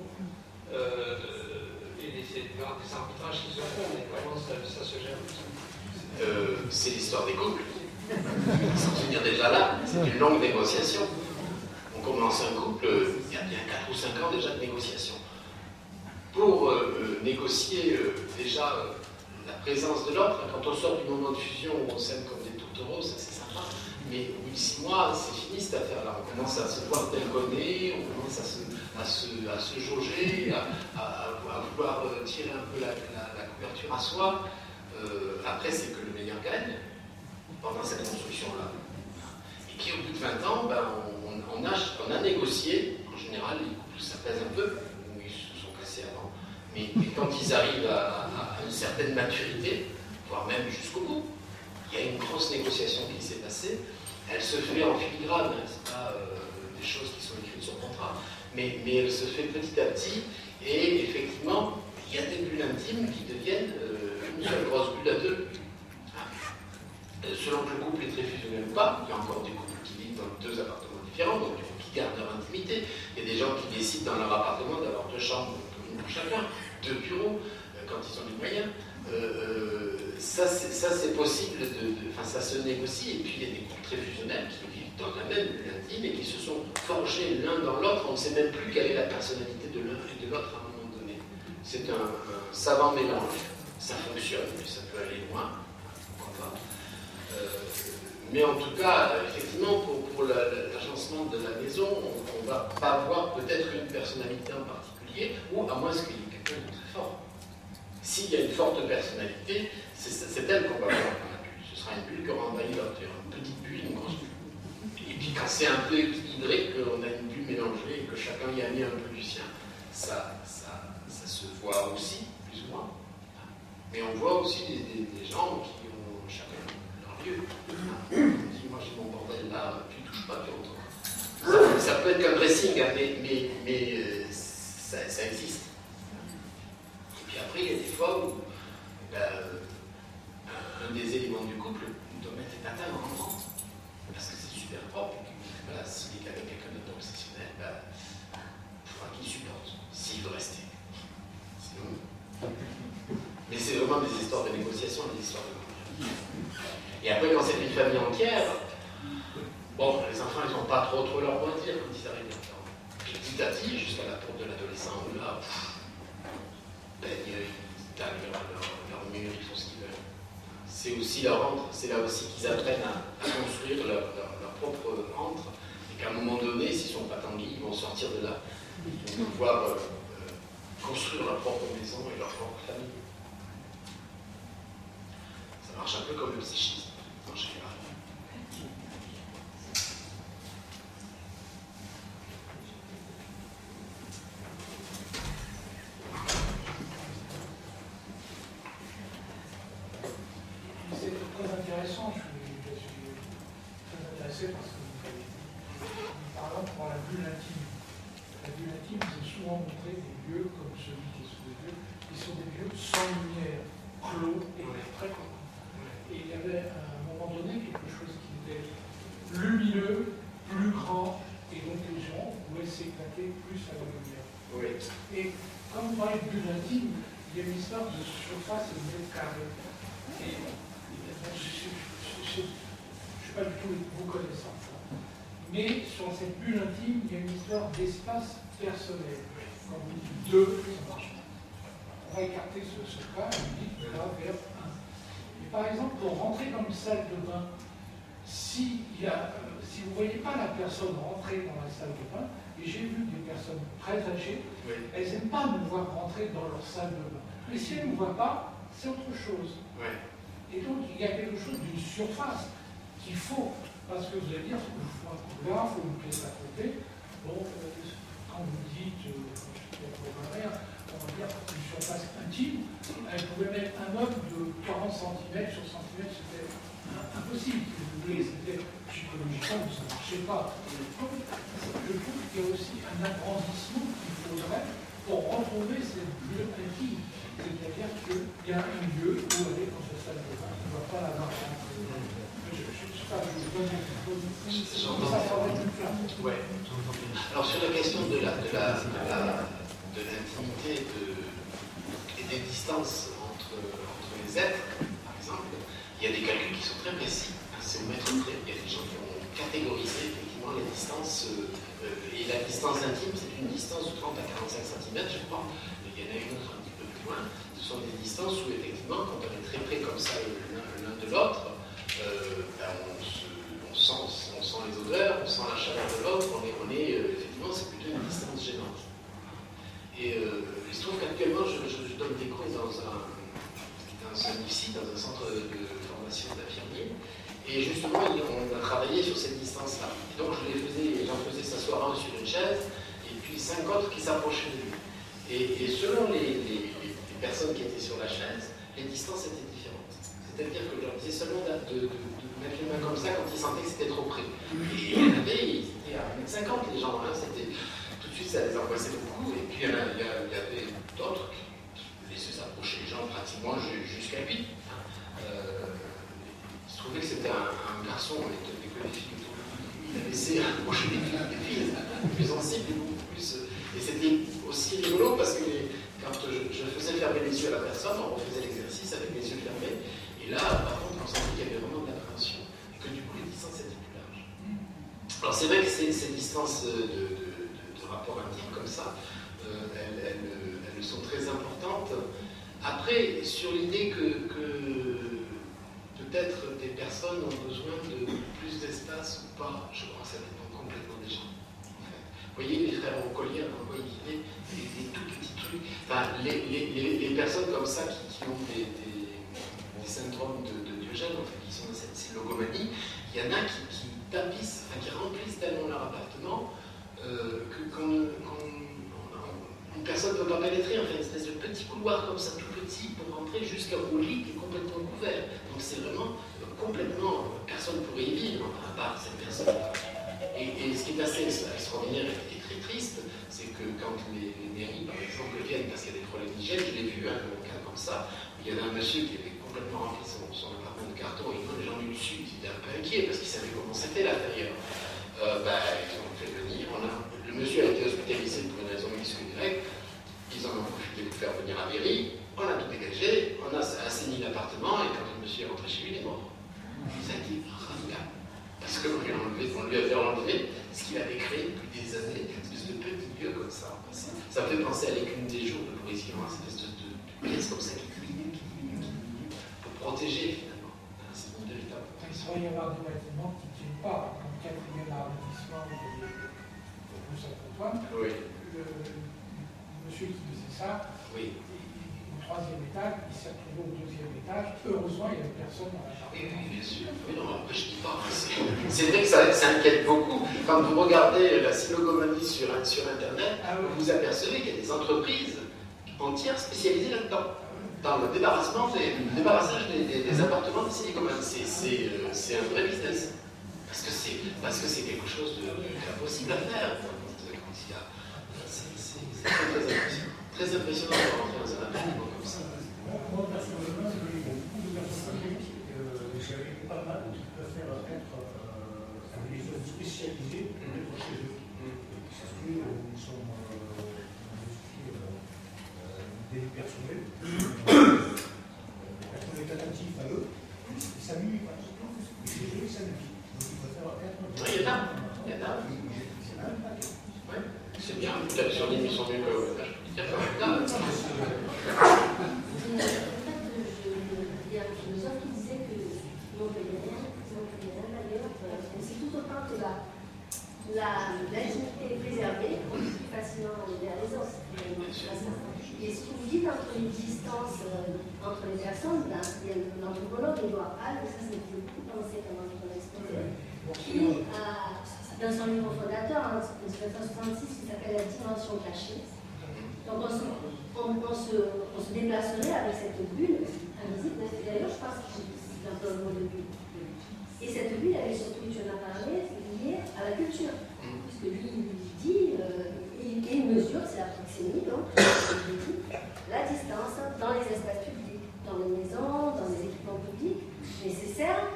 et des arbitrages qui se font, mais comment ça se gère? C'est l'histoire des couples. Sans se dire déjà là, c'est une longue négociation. On commence un couple, il y a bien 4 ou 5 ans déjà de négociation. Pour négocier déjà la présence de l'autre, quand on sort du moment de fusion où on s'aime comme des tourtereaux, ça c'est sympa. Mais au bout de 6 mois, c'est fini cette affaire-là. On commence à se voir tel qu'on est, on commence à se jauger, à vouloir tirer un peu la couverture à soi. Après, c'est que le meilleur gagne pendant cette construction-là. Et puis au bout de 20 ans, ben, on a négocié. En général, les couples, ça pèse un peu, ou ils se sont cassés avant. Mais quand ils arrivent à une certaine maturité, voire même jusqu'au bout, il y a une grosse négociation qui s'est passée. Elle se fait en filigrane, hein, c'est pas des choses qui sont écrites sur contrat, mais elle se fait petit à petit, et effectivement, il y a des bulles intimes qui deviennent une seule grosse bulle à deux. Selon que le couple est très fusionnel ou pas, il y a encore des couples qui vivent dans 2 appartements différents, donc qui gardent leur intimité. Il y a des gens qui décident dans leur appartement d'avoir 2 chambres communes pour chacun, 2 bureaux, quand ils ont les moyens. Ça c'est possible, ça se négocie, et puis il y a des couples très fusionnels qui vivent dans la même bulle intime et qui se sont forgés l'un dans l'autre. On ne sait même plus quelle est la personnalité de l'un et de l'autre à un moment donné. C'est un savant mélange. Ça fonctionne, mais ça peut aller loin. Pourquoi pas. Mais en tout cas, effectivement, pour l'agencement de la maison, on ne va pas voir peut-être une personnalité en particulier, ou à moins qu'il y ait quelqu'un de très fort. S'il y a une forte personnalité, c'est elle qu'on va voir dans la bulle. Ce sera une bulle qui aura envahi l'autre. Une petite bulle, une grosse bulle. Et puis quand c'est un peu équilibré, qu'on a une bulle mélangée et que chacun y a mis un peu du sien, ça se voit aussi, plus ou moins. Mais on voit aussi des gens qui ont chacun leur lieu. On dit, moi j'ai mon bordel là, tu touches pas, tu rentres. Ça peut être qu'un dressing, hein, mais ça existe. Et puis après, il y a des fois où un des éléments du couple doit mettre des patins en rentrant. Parce que c'est super propre. Voilà, s'il est avec quelqu'un d'obsessionnel, il faudra qu'il supporte, s'il veut rester. Sinon. Mais c'est vraiment des histoires de négociation, des histoires de couple. Et après, quand c'est une famille entière, bon, les enfants, ils n'ont pas trop leur mot à dire quand ils arrivent là-dedans. Puis petit à petit, jusqu'à la porte de l'adolescent, où là, ils arrivent à leur mur, ils font ce qu'ils veulent. C'est aussi leur antre, c'est là aussi qu'ils apprennent à construire leur propre antre, et qu'à un moment donné, s'ils ne sont pas tanguis, ils vont sortir de là. Ils vont pouvoir construire leur propre maison et leur propre famille. Ça marche un peu comme le psychisme, en général. C'est très intéressant, je suis très intéressé par ce que vous faites. Par exemple, pour la bulle intime. La bulle intime, vous avez souvent montré des lieux comme celui qui est sous les yeux, qui sont des lieux sans lumière, clos et très courts. Et il y avait à un moment donné quelque chose qui était lumineux, plus grand, et donc les gens pouvaient s'éclater plus à la lumière. Oui. Et quand vous parlez de bulle intime, il y a une histoire de surface et de mètre carré. Et bon, je ne suis pas du tout vos connaissances. Hein. Mais sur cette bulle intime, il y a une histoire d'espace personnel. Quand vous dites 2, ça marche pas. On va écarter ce cas et vous dites là vers 1. Et par exemple, pour rentrer dans une salle de bain, si vous ne voyez pas la personne rentrer dans la salle de bain, et j'ai vu des personnes très âgées, elles n'aiment pas nous voir rentrer dans leur salle de bain. Mais si elles ne nous voient pas, c'est autre chose. Et donc, il y a quelque chose d'une surface qu'il faut, parce que vous allez dire, il faut un couloir, il faut une pièce à côté. Bon, quand vous dites, on va dire, une surface intime, elle pouvait mettre un meuble de 40 cm sur cm, c'était impossible. Si vous voulez, c'était psychologiquement, ça ne marchait pas. Je trouve qu'il y a aussi un agrandissement qu'il faudrait pour retrouver cette bulle intime. C'est-à-dire qu'il y a un lieu où aller dans cette salle de bain, on ne va pas l'avoir. Je ne sais pas, je vous donne ça ferait plus clair. Ouais. Alors sur la question de l'intimité et des distances entre les êtres, par exemple, il y a des calculs qui sont très précis. C'est au mètre près. Il y a des gens qui ont catégorisé effectivement les distances. Et la distance intime, c'est une distance de 30 à 45 cm, je crois. Il y en a une autre un petit peu plus loin. Ce sont des distances où effectivement, quand on est très près comme ça l'un de l'autre, on sent les odeurs, on sent la chaleur de l'autre. Effectivement, c'est plutôt une distance gênante. Et il se trouve qu'actuellement, je donne des cours dans un centre de formation d'infirmiers. Et justement, on a travaillé sur cette distance-là. Et donc, j'en faisais s'asseoir un sur une chaise, et puis 5 autres qui s'approchaient de lui. Et selon les personnes qui étaient sur la chaise, les distances étaient différentes. C'est-à-dire que je leur disais seulement de mettre les mains comme ça quand ils sentaient que c'était trop près. Et il y en avait, ils étaient à 1,50 m les gens, hein, tout de suite ça les angoissait beaucoup. Et puis il y avait d'autres qui laissaient s'approcher les gens pratiquement jusqu'à lui. Je trouvais que c'était un garçon, on était que les filles autour de lui. Il a laissé approcher les filles plus sensibles et beaucoup plus. Et c'était aussi rigolo parce que quand je faisais fermer les yeux à la personne, on refaisait l'exercice avec les yeux fermés. Et là, par contre, on sentait qu'il y avait vraiment de l'appréhension et que du coup, les distances étaient plus larges. Alors, c'est vrai que ces distances de rapport intime comme ça, elles sont très importantes. Après, sur l'idée que peut-être des personnes ont besoin de plus d'espace ou pas, je crois que ça dépend complètement des gens. En fait. Vous voyez, les frères Roncolier, à l'endroit où ils vivaient, des tout petits trucs. Enfin, les personnes comme ça qui ont des syndromes de Diogène, en fait, qui sont dans cette logomanie, il y en a qui tapissent, enfin, qui remplissent tellement leur appartement que quand une personne ne peut pas pénétrer, enfin, une espèce de petit couloir comme ça, tout petit, pour rentrer jusqu'au lit qui est complètement couvert. Donc c'est vraiment complètement, personne ne pourrait y vivre, à part cette personne-là. Et ce qui est assez extraordinaire et très triste, c'est que quand les mairies, par exemple, viennent parce qu'il y a des problèmes d'hygiène, je l'ai vu, un cas comme ça, il y avait un monsieur qui avait complètement rempli son appartement de carton, et les gens du dessus, ils étaient un peu inquiets parce qu'ils savaient comment c'était l'intérieur. Ils ont fait venir, le monsieur a été hospitalisé pour une raison X ou Y, ils en ont profité pour faire venir à mairie, on a tout dégagé, on a assaini l'appartement, et quand le monsieur est rentré chez lui, il est mort. Ça a été radical. Parce qu'on lui a fait enlever ce qu'il avait créé depuis des années, une espèce de petit lieu comme ça. Ça me fait penser à l'écume des jours de Boris Vian, une espèce de pièce comme ça qui diminue, pour protéger finalement. C'est une véritable. Il pourrait y avoir des bâtiments qui ne tiennent pas, comme le 4e arrondissement de Rue Saint-Antoine. Oui. Le monsieur qui faisait ça, oui. Au 3e étage, il s'est retrouvé au 2e étage. Heureusement, il n'y avait personne dans la chambre. Oui, bien sûr. Oui, non, après, je ne dis pas. C'est vrai que ça inquiète beaucoup. Quand vous regardez la silogomanie sur Internet, vous apercevez qu'il y a des entreprises entières spécialisées là-dedans. Dans le débarrassage des appartements de silicomanes. C'est un vrai business. Parce que c'est quelque chose d'impossible à faire. C'est très impressionnant de rentrer dans un appartement comme ça. Moi, personnellement, je connais beaucoup de personnes j'avais pas mal qui préfèrent être avec des choses spécialisées pour être chez eux. Parce que nous sommes des des personnels, quand on est attentif à eux, ça nuit pas. Et chez eux, ça nuit. Donc il faut faire attention. Oui, il y en a. Il y en a. Ouais. C'est bien, peut-être sur l'île, ils sont mieux que le ménage. Il y a un philosophe qui disait que non payait rien, d'ailleurs, c'est tout autant que l'intimité est préservée, on est plus facilement arriver à les os. Et ce que vous dites entre les distances entre les personnes, là, il y a l'anthropologue Édouard Hall, et ça me fait beaucoup penser pendant ton exposé, qui dans son livre fondateur, en 1966, qui s'appelle La dimension cachée. Donc on se déplacerait avec cette bulle invisible. D'ailleurs, je pense que c'est un peu le mot de bulle. Et cette bulle, elle est surtout, tu en as parlé, liée à la culture. Puisque lui, il dit, il mesure, c'est la proxémie, donc, la distance dans les espaces publics, dans les maisons, dans les équipements publics, nécessaires,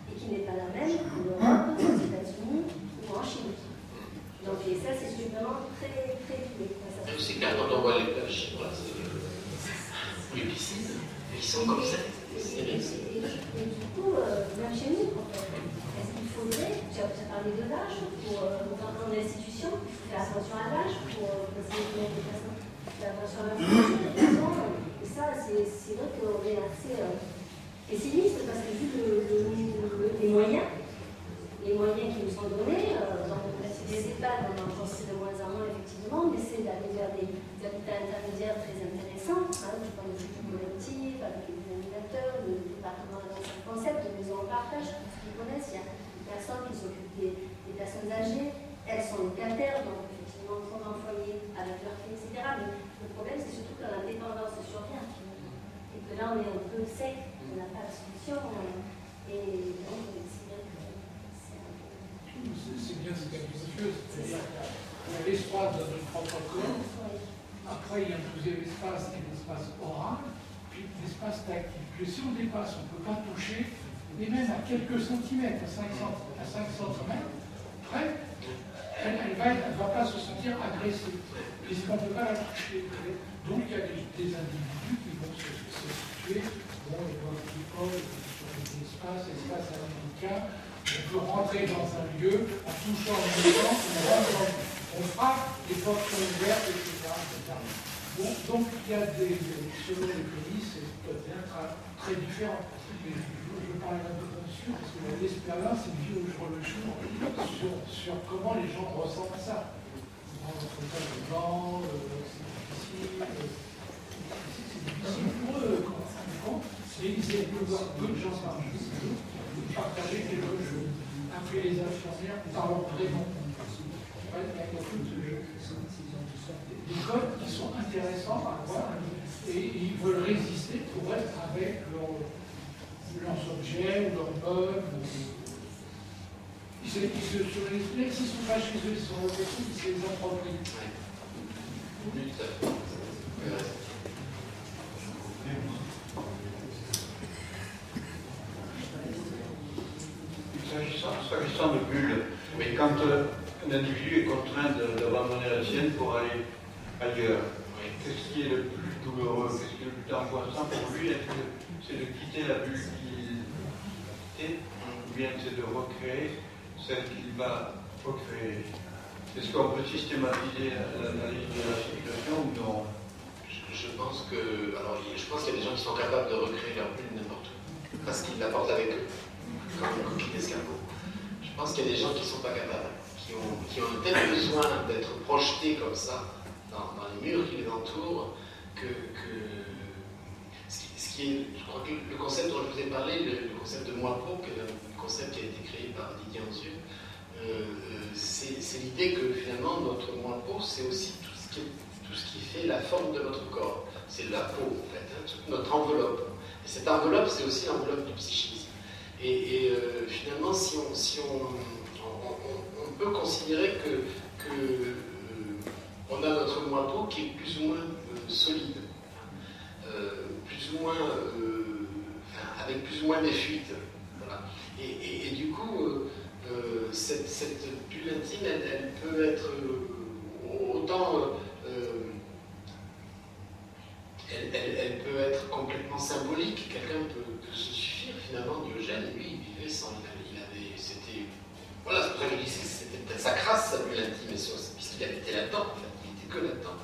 et qui n'est pas la même en Europe, aux États-Unis ou en Chine. Donc, et ça, c'est vraiment très, très clé. C'est clair, quand on voit les plages chinoises, les piscines, ils sont comme ça. Et du coup, même chez nous, en fait, est-ce qu'il faudrait, tu as parlé de l'âge, dans l'institution, faire attention à l'âge, pour essayer de mettre des personnes, faire attention à l'institution, et ça, c'est vrai qu'on est assez pessimiste, parce que vu les moyens qui nous sont donnés, les EHPAD, on en pense de moins en moins, effectivement, on essaie d'aller vers des habitats intermédiaires très intéressants, du point de vue collectif, avec des animateurs, le département dans son concept de maison en partage, pour ceux qui connaissent, il y a des personnes qui s'occupent des personnes âgées, elles sont locataires, donc effectivement, sont en foyer avec leur fille, etc. Mais le problème, c'est surtout que la dépendance survient, et que là, on est un peu sec, on n'a pas de solution, et donc, c'est bien que c'est un peu... C'est bien ce quelque chose, c'est-à-dire qu'il y a l'espace dans notre propre corps, après il y a un deuxième espace qui est l'espace oral, puis l'espace tactile. Puis si on dépasse, on ne peut pas toucher, et même à quelques centimètres, à 5 centimètres, près, elle ne va pas se sentir agressée, puisqu'on ne peut pas la toucher. Donc il y a des individus qui vont se situer, bon, les politicoles, sur des espaces américains. On peut rentrer dans un lieu en touchant en même temps, on frappe, les portes sont ouvertes, etc. Donc il y a selon les pays, c'est peut-être très différent. Mais je parle un peu là-dessus, parce que l'expérience est vue au jour le jour sur comment les gens ressentent ça. Dans notre cas de blanc, c'est difficile pour eux, quand on s'en compte, mais ils essaient de voir peu de gens partager quelque chose. Après les infirmières par leur prénom. Il y a des codes qui sont intéressants à voir et ils veulent résister pour être avec leurs objets ou leurs meubles. S'ils ne sont pas chez eux, ils sont au pays, ils se les approprient. S'agissant de bulles, mais quand un individu est contraint d'abandonner la sienne pour aller ailleurs, qu'est-ce qui est le plus douloureux, qu'est-ce qui est le plus angoissant pour lui? Est-ce que c'est de quitter la bulle qu'il quittait, ou bien c'est de recréer celle qu'il va recréer? Est-ce qu'on peut systématiser l'analyse de la situation ou non? Je pense qu'il y a des gens qui sont capables de recréer leur bulle n'importe où, parce qu'ils l'apportent avec eux, comme une coquille d'escargot. Je pense qu'il y a des gens qui ne sont pas capables, qui ont un tel besoin d'être projetés comme ça dans les murs qui les entourent, que ce qui est, je crois que le concept dont je vous ai parlé, le concept de moi-pro, qui est un concept qui a été créé par Didier Anzieux, c'est l'idée que finalement notre moi-pro, c'est aussi tout ce qui fait la forme de notre corps. C'est la peau, en fait, toute notre enveloppe. Et cette enveloppe, c'est aussi l'enveloppe du psychisme. Et finalement, si on peut considérer que on a notre moi-peau qui est plus ou moins solide, plus ou moins, avec plus ou moins des fuites. Voilà. Et du coup, cette bulle intime, elle peut être autant elle peut être complètement symbolique. Quelqu'un peut se suffire. Finalement, Diogène, lui, il vivait sans. C'était. Voilà, c'est pour ça que je dis que c'était peut-être sa crasse, sa bulle intime, puisqu'il était là-dedans, en fait. Il n'était que là-dedans.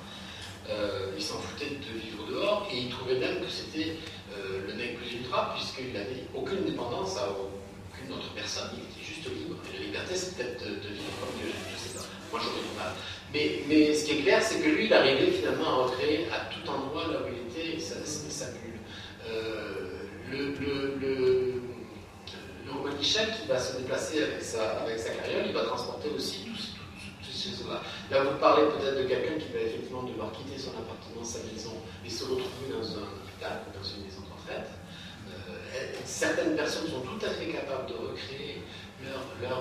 Il s'en foutait de vivre dehors et il trouvait même que c'était le nec plus ultra, puisqu'il n'avait aucune dépendance à aucune autre personne. Il était juste libre. Et la liberté, c'est peut-être de vivre comme Diogène, je ne sais pas. Moi, j'aurais du mal. Mais ce qui est clair, c'est que lui, il arrivait finalement à recréer à tout endroit là où il était sa bulle. Le Romanichet qui va se déplacer avec sa carriole, il va transporter aussi tous ces choses-là. Là, vous parlez peut-être de quelqu'un qui va effectivement devoir quitter son appartement, sa maison, et se retrouver dans un hôpital, dans une maison de retraite. Certaines personnes sont tout à fait capables de recréer leur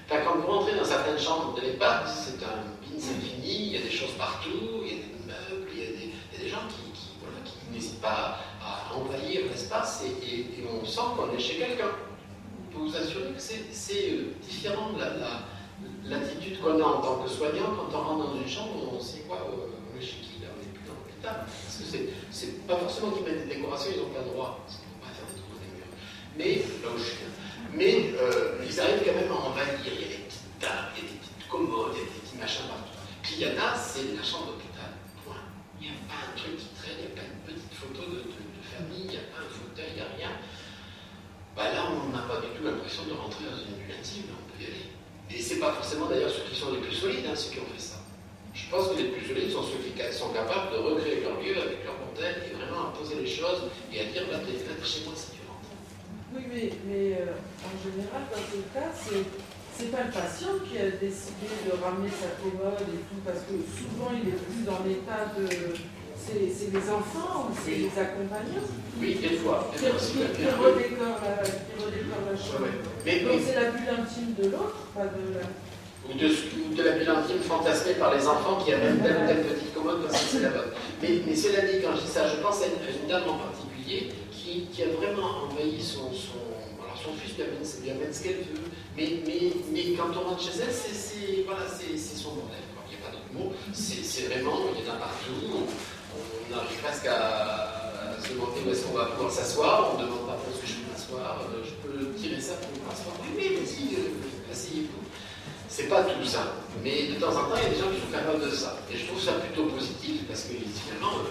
enfin, quand vous rentrez dans certaines chambres de l'EHPAD, c'est un bin infini, il y a des choses partout, il y a des meubles, il y a des gens qui n'hésitent pas à envahir l'espace et on sent qu'on est chez quelqu'un. Je peux vous assurer que c'est différent de l'attitude qu'on a en tant que soignant quand on rentre dans une chambre, on sait quoi, on est chez qui, là, on n'est plus dans l'hôpital. Parce que c'est pas forcément qu'ils mettent des décorations, ils n'ont pas le droit, parce qu'ils ne vont pas faire des trous des murs. Mais, là où je suis, mais ils arrivent quand même à envahir. Il y a des petites tables, il y a des petites commodes, il y a des petits machins partout. Puis il y en a, c'est la chambre d'hôpital. Point. Il n'y a pas un truc qui traîne, il n'y a pas une petite photo de famille, il n'y a pas un fauteuil, il n'y a rien. Bah là, on n'a pas du tout l'impression de rentrer dans une bulle intime, on peut y aller. Et c'est pas forcément d'ailleurs ceux qui sont les plus solides, ceux qui ont fait ça. Je pense que les plus solides sont ceux qui sont capables de recréer leur lieu avec leur bordel et vraiment à poser les choses et à dire là, t'es chez moi si tu rentres. Oui, mais en général, dans ce cas, c'est pas le patient qui a décidé de ramener sa commode et tout, parce que souvent il est plus dans l'état de. C'est les enfants ou c'est les accompagnants. Oui, des fois. Qui redécorent la chambre. Ouais. Donc c'est la bulle intime de l'autre, pas de la. Ou de la bulle intime fantasmée par les enfants qui amènent telle ou telle petite commode parce que c'est la bonne. Mais cela dit, quand je dis ça, je pense à une dame en particulier qui a vraiment envahi son fils lui amène ce qu'elle veut, mais quand on rentre chez elle, c'est son bordel. Il n'y a pas d'autre mot. C'est vraiment, il y en a partout. On arrive presque à se demander où est-ce qu'on va pouvoir s'asseoir. On ne demande pas où est-ce que je peux m'asseoir. Je peux tirer ça pour m'asseoir. Oui, vas-y, asseyez-vous. C'est pas tout ça. Mais de temps en temps, il y a des gens qui sont capables de ça. Et je trouve ça plutôt positif parce que finalement,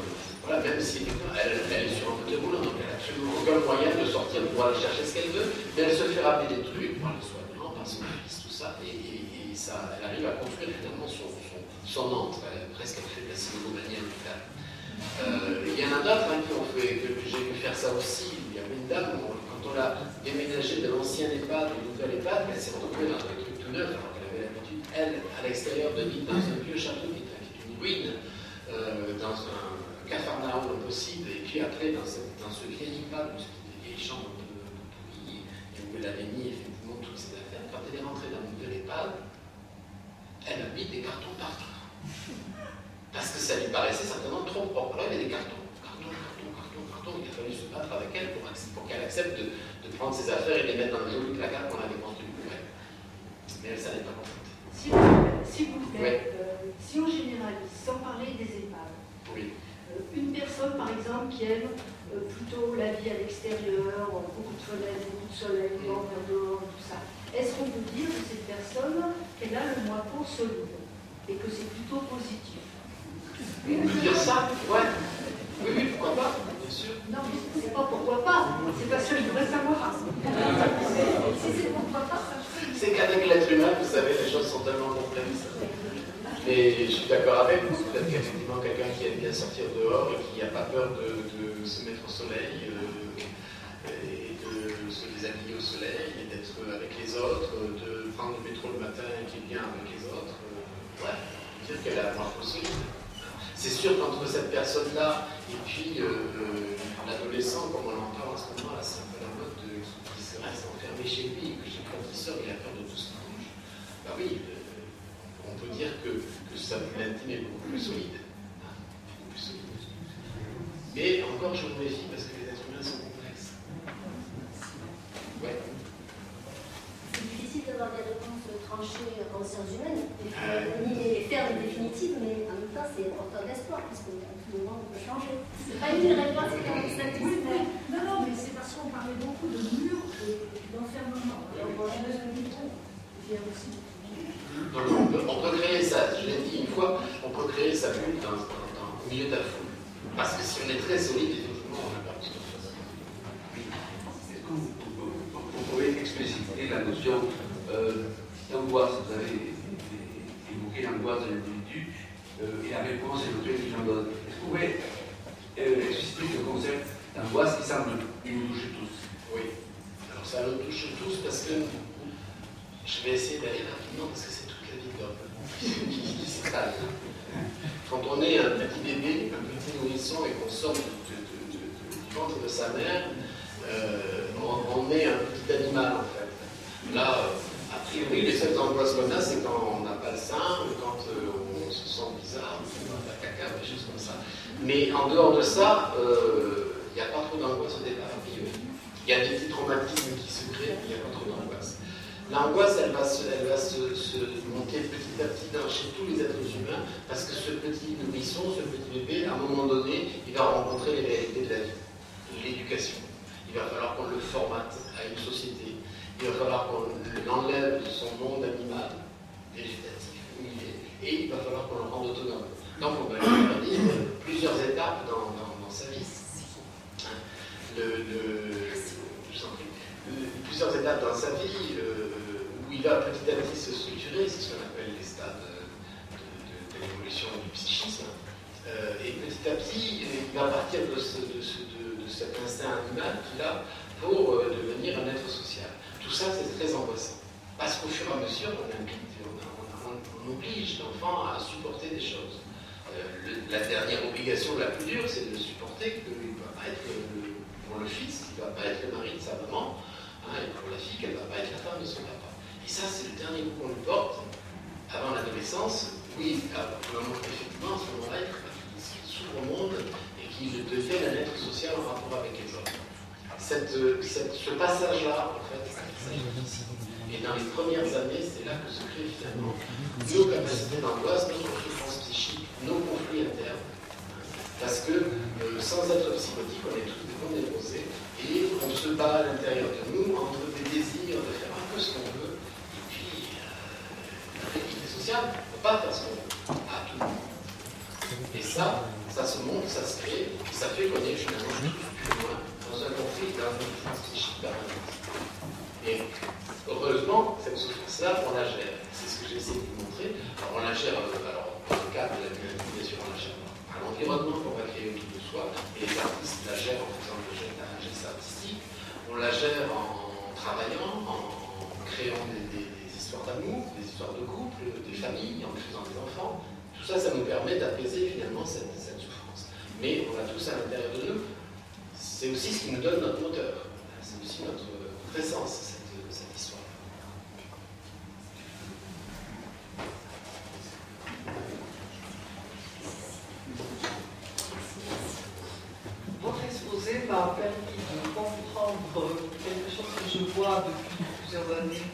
voilà, même si elle est sur un fauteuil roulant, donc elle n'a absolument aucun moyen de sortir pour aller chercher ce qu'elle veut, mais elle se fait rappeler des trucs par les soignants, par son fils, tout ça, et ça, elle arrive à construire finalement son entre. Presque elle fait de la synodomanie à l'hôpital. Il y en a d'autres que j'ai pu faire ça aussi. Il y avait une dame, quand on l'a déménagée de l'ancien EHPAD au nouvel EHPAD, elle s'est retrouvée dans un truc tout neuf, alors qu'elle avait l'habitude, elle, à l'extérieur de vivre dans un vieux château qui était une ruine, dans un capharnaüm impossible, et puis après dans ce vieil EHPAD, où c'était des vieilles chambres de pourries, et où elle avait mis effectivement toutes ses affaires, quand elle est rentrée dans le nouvel EHPAD, elle a mis des cartons partout. Parce que ça lui paraissait certainement trop propre. Alors il y avait des cartons. Il a fallu se battre avec elle pour qu'elle accepte de prendre ses affaires et de les mettre dans le joli placard qu'on avait construit pour elle. Mais elle, ça n'est pas contente. Si on généralise, sans parler des EHPAD, Oui. Une personne, par exemple, qui aime plutôt la vie à l'extérieur, beaucoup de soleil, voir vers dehors, tout ça, est-ce qu'on peut dire de cette personne qu'elle a le mois pour solide et que c'est plutôt positif? On peut dire ça, ouais. Oui, pourquoi pas, bien sûr. Non, mais c'est pas pourquoi pas, c'est parce que je voudrais savoir. Si c'est pourquoi pas, ça fait. C'est qu'avec l'être humain, vous savez, les choses sont tellement complexes. Mais je suis d'accord avec vous, peut-être qu'effectivement quelqu'un qui aime bien sortir dehors et qui n'a pas peur de se mettre au soleil et de se déshabiller au soleil et d'être avec les autres, de prendre le métro le matin et qui est bien avec les autres, ouais, dire qu'elle a un morceau solide. C'est sûr qu'entre cette personne-là et puis l'adolescent, comme on l'entend en ce moment, là, c'est un peu la mode qui se reste enfermé chez lui et que chaque fois qu'il sort, il a peur de tout ce qui bouge. Bah oui, on peut dire que sa bulle intime est beaucoup plus solide. Beaucoup plus solide. Mais encore, je me méfie parce que les êtres humains sont complexes. Ouais. C'est difficile d'avoir des réponses tranchées en sciences humaines, ni fermes et définitives, mais en même temps, c'est porteur d'espoir, parce qu'à tout moment, on peut changer. C'est pas une réponse satisfaite. Non, mais c'est parce qu'on parlait beaucoup de murs et d'enfermement. Il y a aussi... Donc on peut créer ça, je l'ai dit une fois, on peut créer sa bulle au milieu de la foule. Parce que si on est très solide, effectivement, on n'a pas besoin de faire ça. Est-ce que vous pouvez expliciter la notion d'angoisse? Vous avez évoqué l'angoisse de l'individu et la réponse éventuelle qu'il en donne. Est-ce que vous pouvez expliciter ce concept d'angoisse qui semble nous toucher tous? Oui. Alors ça nous touche tous parce que je vais essayer d'aller rapidement parce que c'est toute la vie de l'homme qui s'étale. Quand on est un petit bébé, un petit nourrisson et qu'on sort du ventre de sa mère, on est un petit animal en fait. Là, a priori, les seules angoisses qu'on a, c'est quand on n'a pas le sein, ou quand on se sent bizarre, ou on a caca, des choses comme ça. Mais en dehors de ça, il n'y a pas trop d'angoisse au départ, a priori. Il y a des petits traumatismes qui se créent, mais il n'y a pas trop d'angoisse. L'angoisse, elle va se monter petit à petit chez tous les êtres humains, parce que ce petit nourrisson, ce petit bébé, à un moment donné, il va rencontrer les réalités de la vie, l'éducation. Il va falloir qu'on le formate à une société. Il va falloir qu'on l'enlève de son monde animal, végétatif, où il est, et il va falloir qu'on le rende autonome. Donc on va lui dire plusieurs étapes dans sa vie. Plusieurs étapes dans sa vie où il va petit à petit se structurer, c'est ce qu'on appelle les stades de l'évolution du psychisme. Et petit à petit, il va partir de cet instinct animal qu'il a pour devenir un être social. Tout ça, c'est très angoissant. Parce qu'au fur et à mesure, on oblige l'enfant à supporter des choses. La dernière obligation la plus dure, c'est de supporter qu'il ne va pas être pour le fils, il ne va pas être le mari de sa maman, et pour la fille, qu'elle ne va pas être la femme de son papa. Et ça, c'est le dernier coup qu'on lui porte avant l'adolescence. Oui, effectivement, à ce moment-là, il faut qu'il s'ouvre au monde et qu'il devienne un être social en rapport avec les autres. Ce passage-là, en fait, c'est difficile. Et dans les premières années, c'est là que se créent finalement nos capacités d'angoisse, notre souffrance psychique, nos conflits internes. Parce que sans être psychotique, on est tous décomposés et on se bat à l'intérieur de nous entre des désirs de faire un peu ce qu'on veut. Et puis, la réalité sociale, on ne peut pas faire ce qu'on veut à tout le monde. Et ça se monte, ça se crée, et ça fait qu'on est finalement tous plus ou moins dans un conflit, dans une souffrance psychique permanente. Et heureusement, cette souffrance-là, on la gère. C'est ce que j'ai essayé de vous montrer. Alors, on la gère, dans le cadre de la biologie, bien sûr, on la gère à l'environnement qu'on va créer autour de soi. Et les artistes la gèrent en faisant un geste artistique. On la gère en travaillant, en créant des histoires d'amour, des histoires de couple, des familles, en faisant des enfants. Tout ça, ça nous permet d'apaiser finalement cette souffrance. Mais on a tous à l'intérieur de nous. C'est aussi ce qui nous donne notre moteur. C'est aussi notre présence, cette histoire. Votre exposé m'a permis de comprendre quelque chose que je vois depuis plusieurs années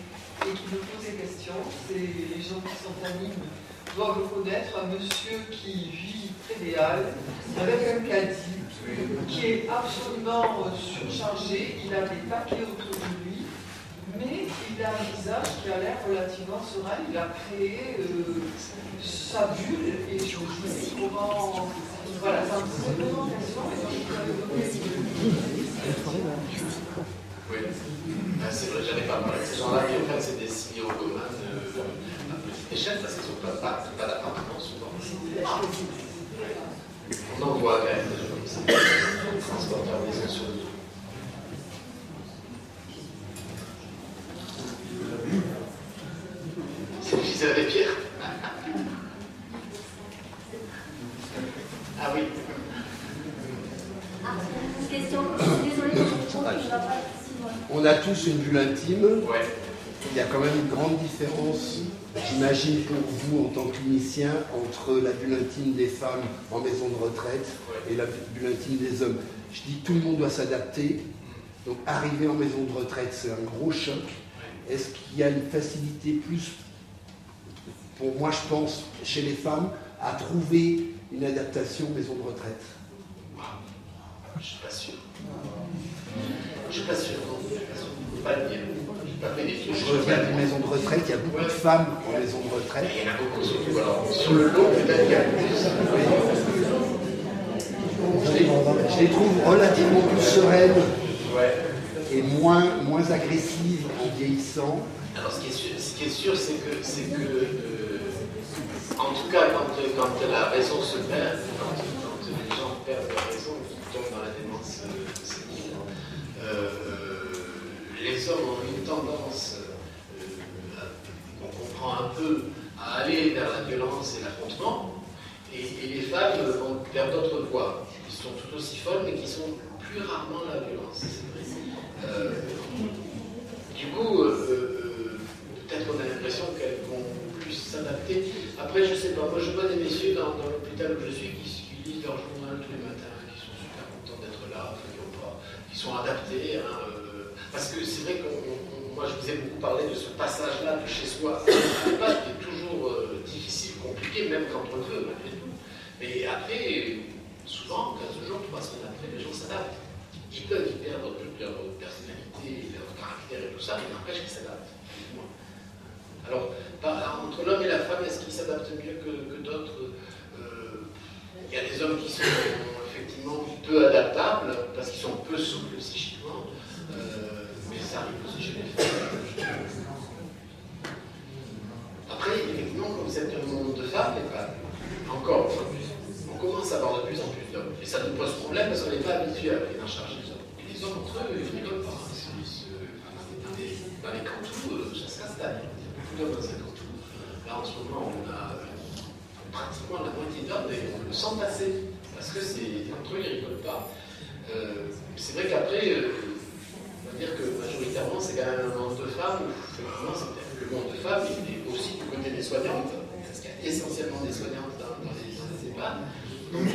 et qui me posait question. C'est les gens qui sont animes doivent connaître un monsieur qui vit très idéal, avec un caddie, qui est absolument surchargé, il a des papiers autour de lui, mais il a un visage qui a l'air relativement serein, il a créé sa bulle, et je me dis comment... Voilà, ça me posait vraiment question, et donc je Oui, c'est vrai, j'avais pas parlé de ces gens-là, mais en fait, c'est des semi-romanes à petite échelle, parce qu'ils n'ont pas d'appartement souvent. On en voit quand même des gens comme ça, transporteurs maison sur le dos. C'est le fils avec Pierre. Ah oui. Une question, je suis désolée, je ne vais pas si loin. On a tous une bulle intime. Ouais. Il y a quand même une grande différence, j'imagine pour vous en tant qu'initien, entre la bulle intime des femmes en maison de retraite et la bulle intime des hommes. Je dis que tout le monde doit s'adapter. Donc arriver en maison de retraite, c'est un gros choc. Est-ce qu'il y a une facilité plus, pour moi je pense, chez les femmes, à trouver une adaptation maison de retraite? Je ne suis pas sûr. Je ne suis pas sûr. Je ne peux pas le dire. Je reviens d'une maison de retraite, il y a beaucoup de femmes en maison de retraite. Il y en a beaucoup, surtout. Alors, sur le long, peut-être qu'il y a plus. Je les trouve relativement plus sereines et moins agressives en vieillissant. Alors, ce qui est sûr, c'est que en tout cas, quand la raison se perd, quand les gens perdent leur raison, ils tombent dans la démence sénile, les hommes ont une tendance, on comprend un peu, à aller vers la violence et l'affrontement, et les femmes vont vers d'autres voies, qui sont tout aussi folles, mais qui sont plus rarement la violence, c'est vrai. Du coup, peut-être qu'on a l'impression qu'elles vont plus s'adapter. Après, je sais pas, moi je vois des messieurs dans l'hôpital où je suis qui lisent leur journal tous les matins, qui sont super contents d'être là, qui sont adaptés. Parce que c'est vrai que moi je vous ai beaucoup parlé de ce passage-là de chez soi à l'hôpital qui est toujours difficile, compliqué, même quand on le veut, malgré tout. Mais après, souvent, 15 jours, 3 semaines après, les gens s'adaptent. Ils peuvent y perdre leur personnalité, leur caractère et tout ça, mais n'empêche qu'ils s'adaptent. Alors, entre l'homme et la femme, est-ce qu'ils s'adaptent mieux que d'autres? Il y a des hommes qui sont effectivement peu adaptables, parce qu'ils sont peu souples psychiquement, mais ça arrive aussi chez les femmes. Après, effectivement, comme c'est un monde de femmes, encore, on commence à avoir de plus en plus d'hommes. Et ça nous pose problème parce qu'on n'est pas habitué à prendre en charge les hommes. Et les hommes, entre eux, ils ne rigolent pas. Dans les cantous, ça se casse-taille. Beaucoup d'hommes dans ces cantous. Là, en ce moment, on a pratiquement la moitié d'hommes et on le sent passer. Parce que entre eux, ils ne rigolent pas. C'est vrai qu'après, on va dire que majoritairement, c'est quand même un monde de femmes. Effectivement, c'est peut-être le monde de femmes, il est aussi du côté des soignantes. Parce qu'il y a essentiellement des soignantes dans les EHPAD. Donc,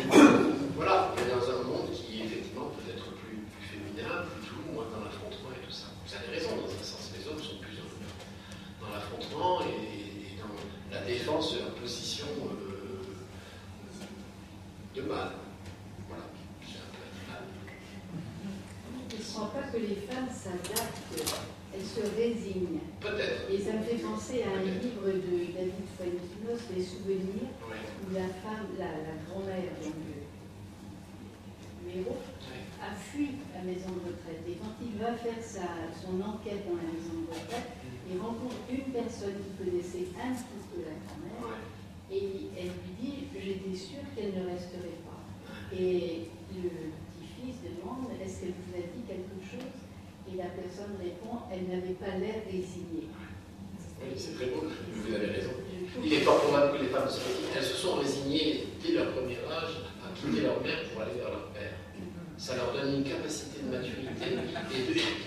voilà, on est dans un monde qui, effectivement, peut être plus féminin, plus doux, moins dans l'affrontement et tout ça. Vous avez raison, dans un sens, les hommes sont plus dans l'affrontement et dans la défense de leur position de mal. Voilà, c'est un peu animal. Je ne crois pas que les femmes s'adaptent, elles se résignent. Peut-être. Et ça me fait penser à un livre de David Fuenginos, Les Souvenirs, où la femme, la grand-mère, donc le héros, a fui la maison de retraite. Et quand il va faire son enquête dans la maison de retraite, il rencontre une personne qui connaissait un petit peu la grand-mère, et elle lui dit « J'étais sûre qu'elle ne resterait pas ». Et le petit-fils demande « Est-ce qu'elle vous a dit quelque chose ?» Et la personne répond « Elle n'avait pas l'air résignée ». Oui, c'est très beau, vous avez raison. Il est fort probable que les femmes elles se sont résignées dès leur premier âge à quitter leur mère pour aller vers leur père. Ça leur donne une capacité de maturité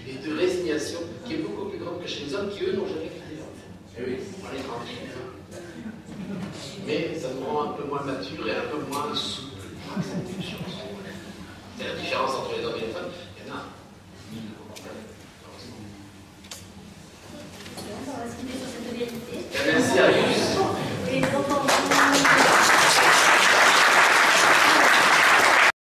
et de résignation qui est beaucoup plus grande que chez les hommes qui, eux, n'ont jamais quitté leur mère. Et oui, on est tranquille. Mais ça nous rend un peu moins mature et un peu moins souple. C'est la différence entre les hommes et les femmes. Il y en a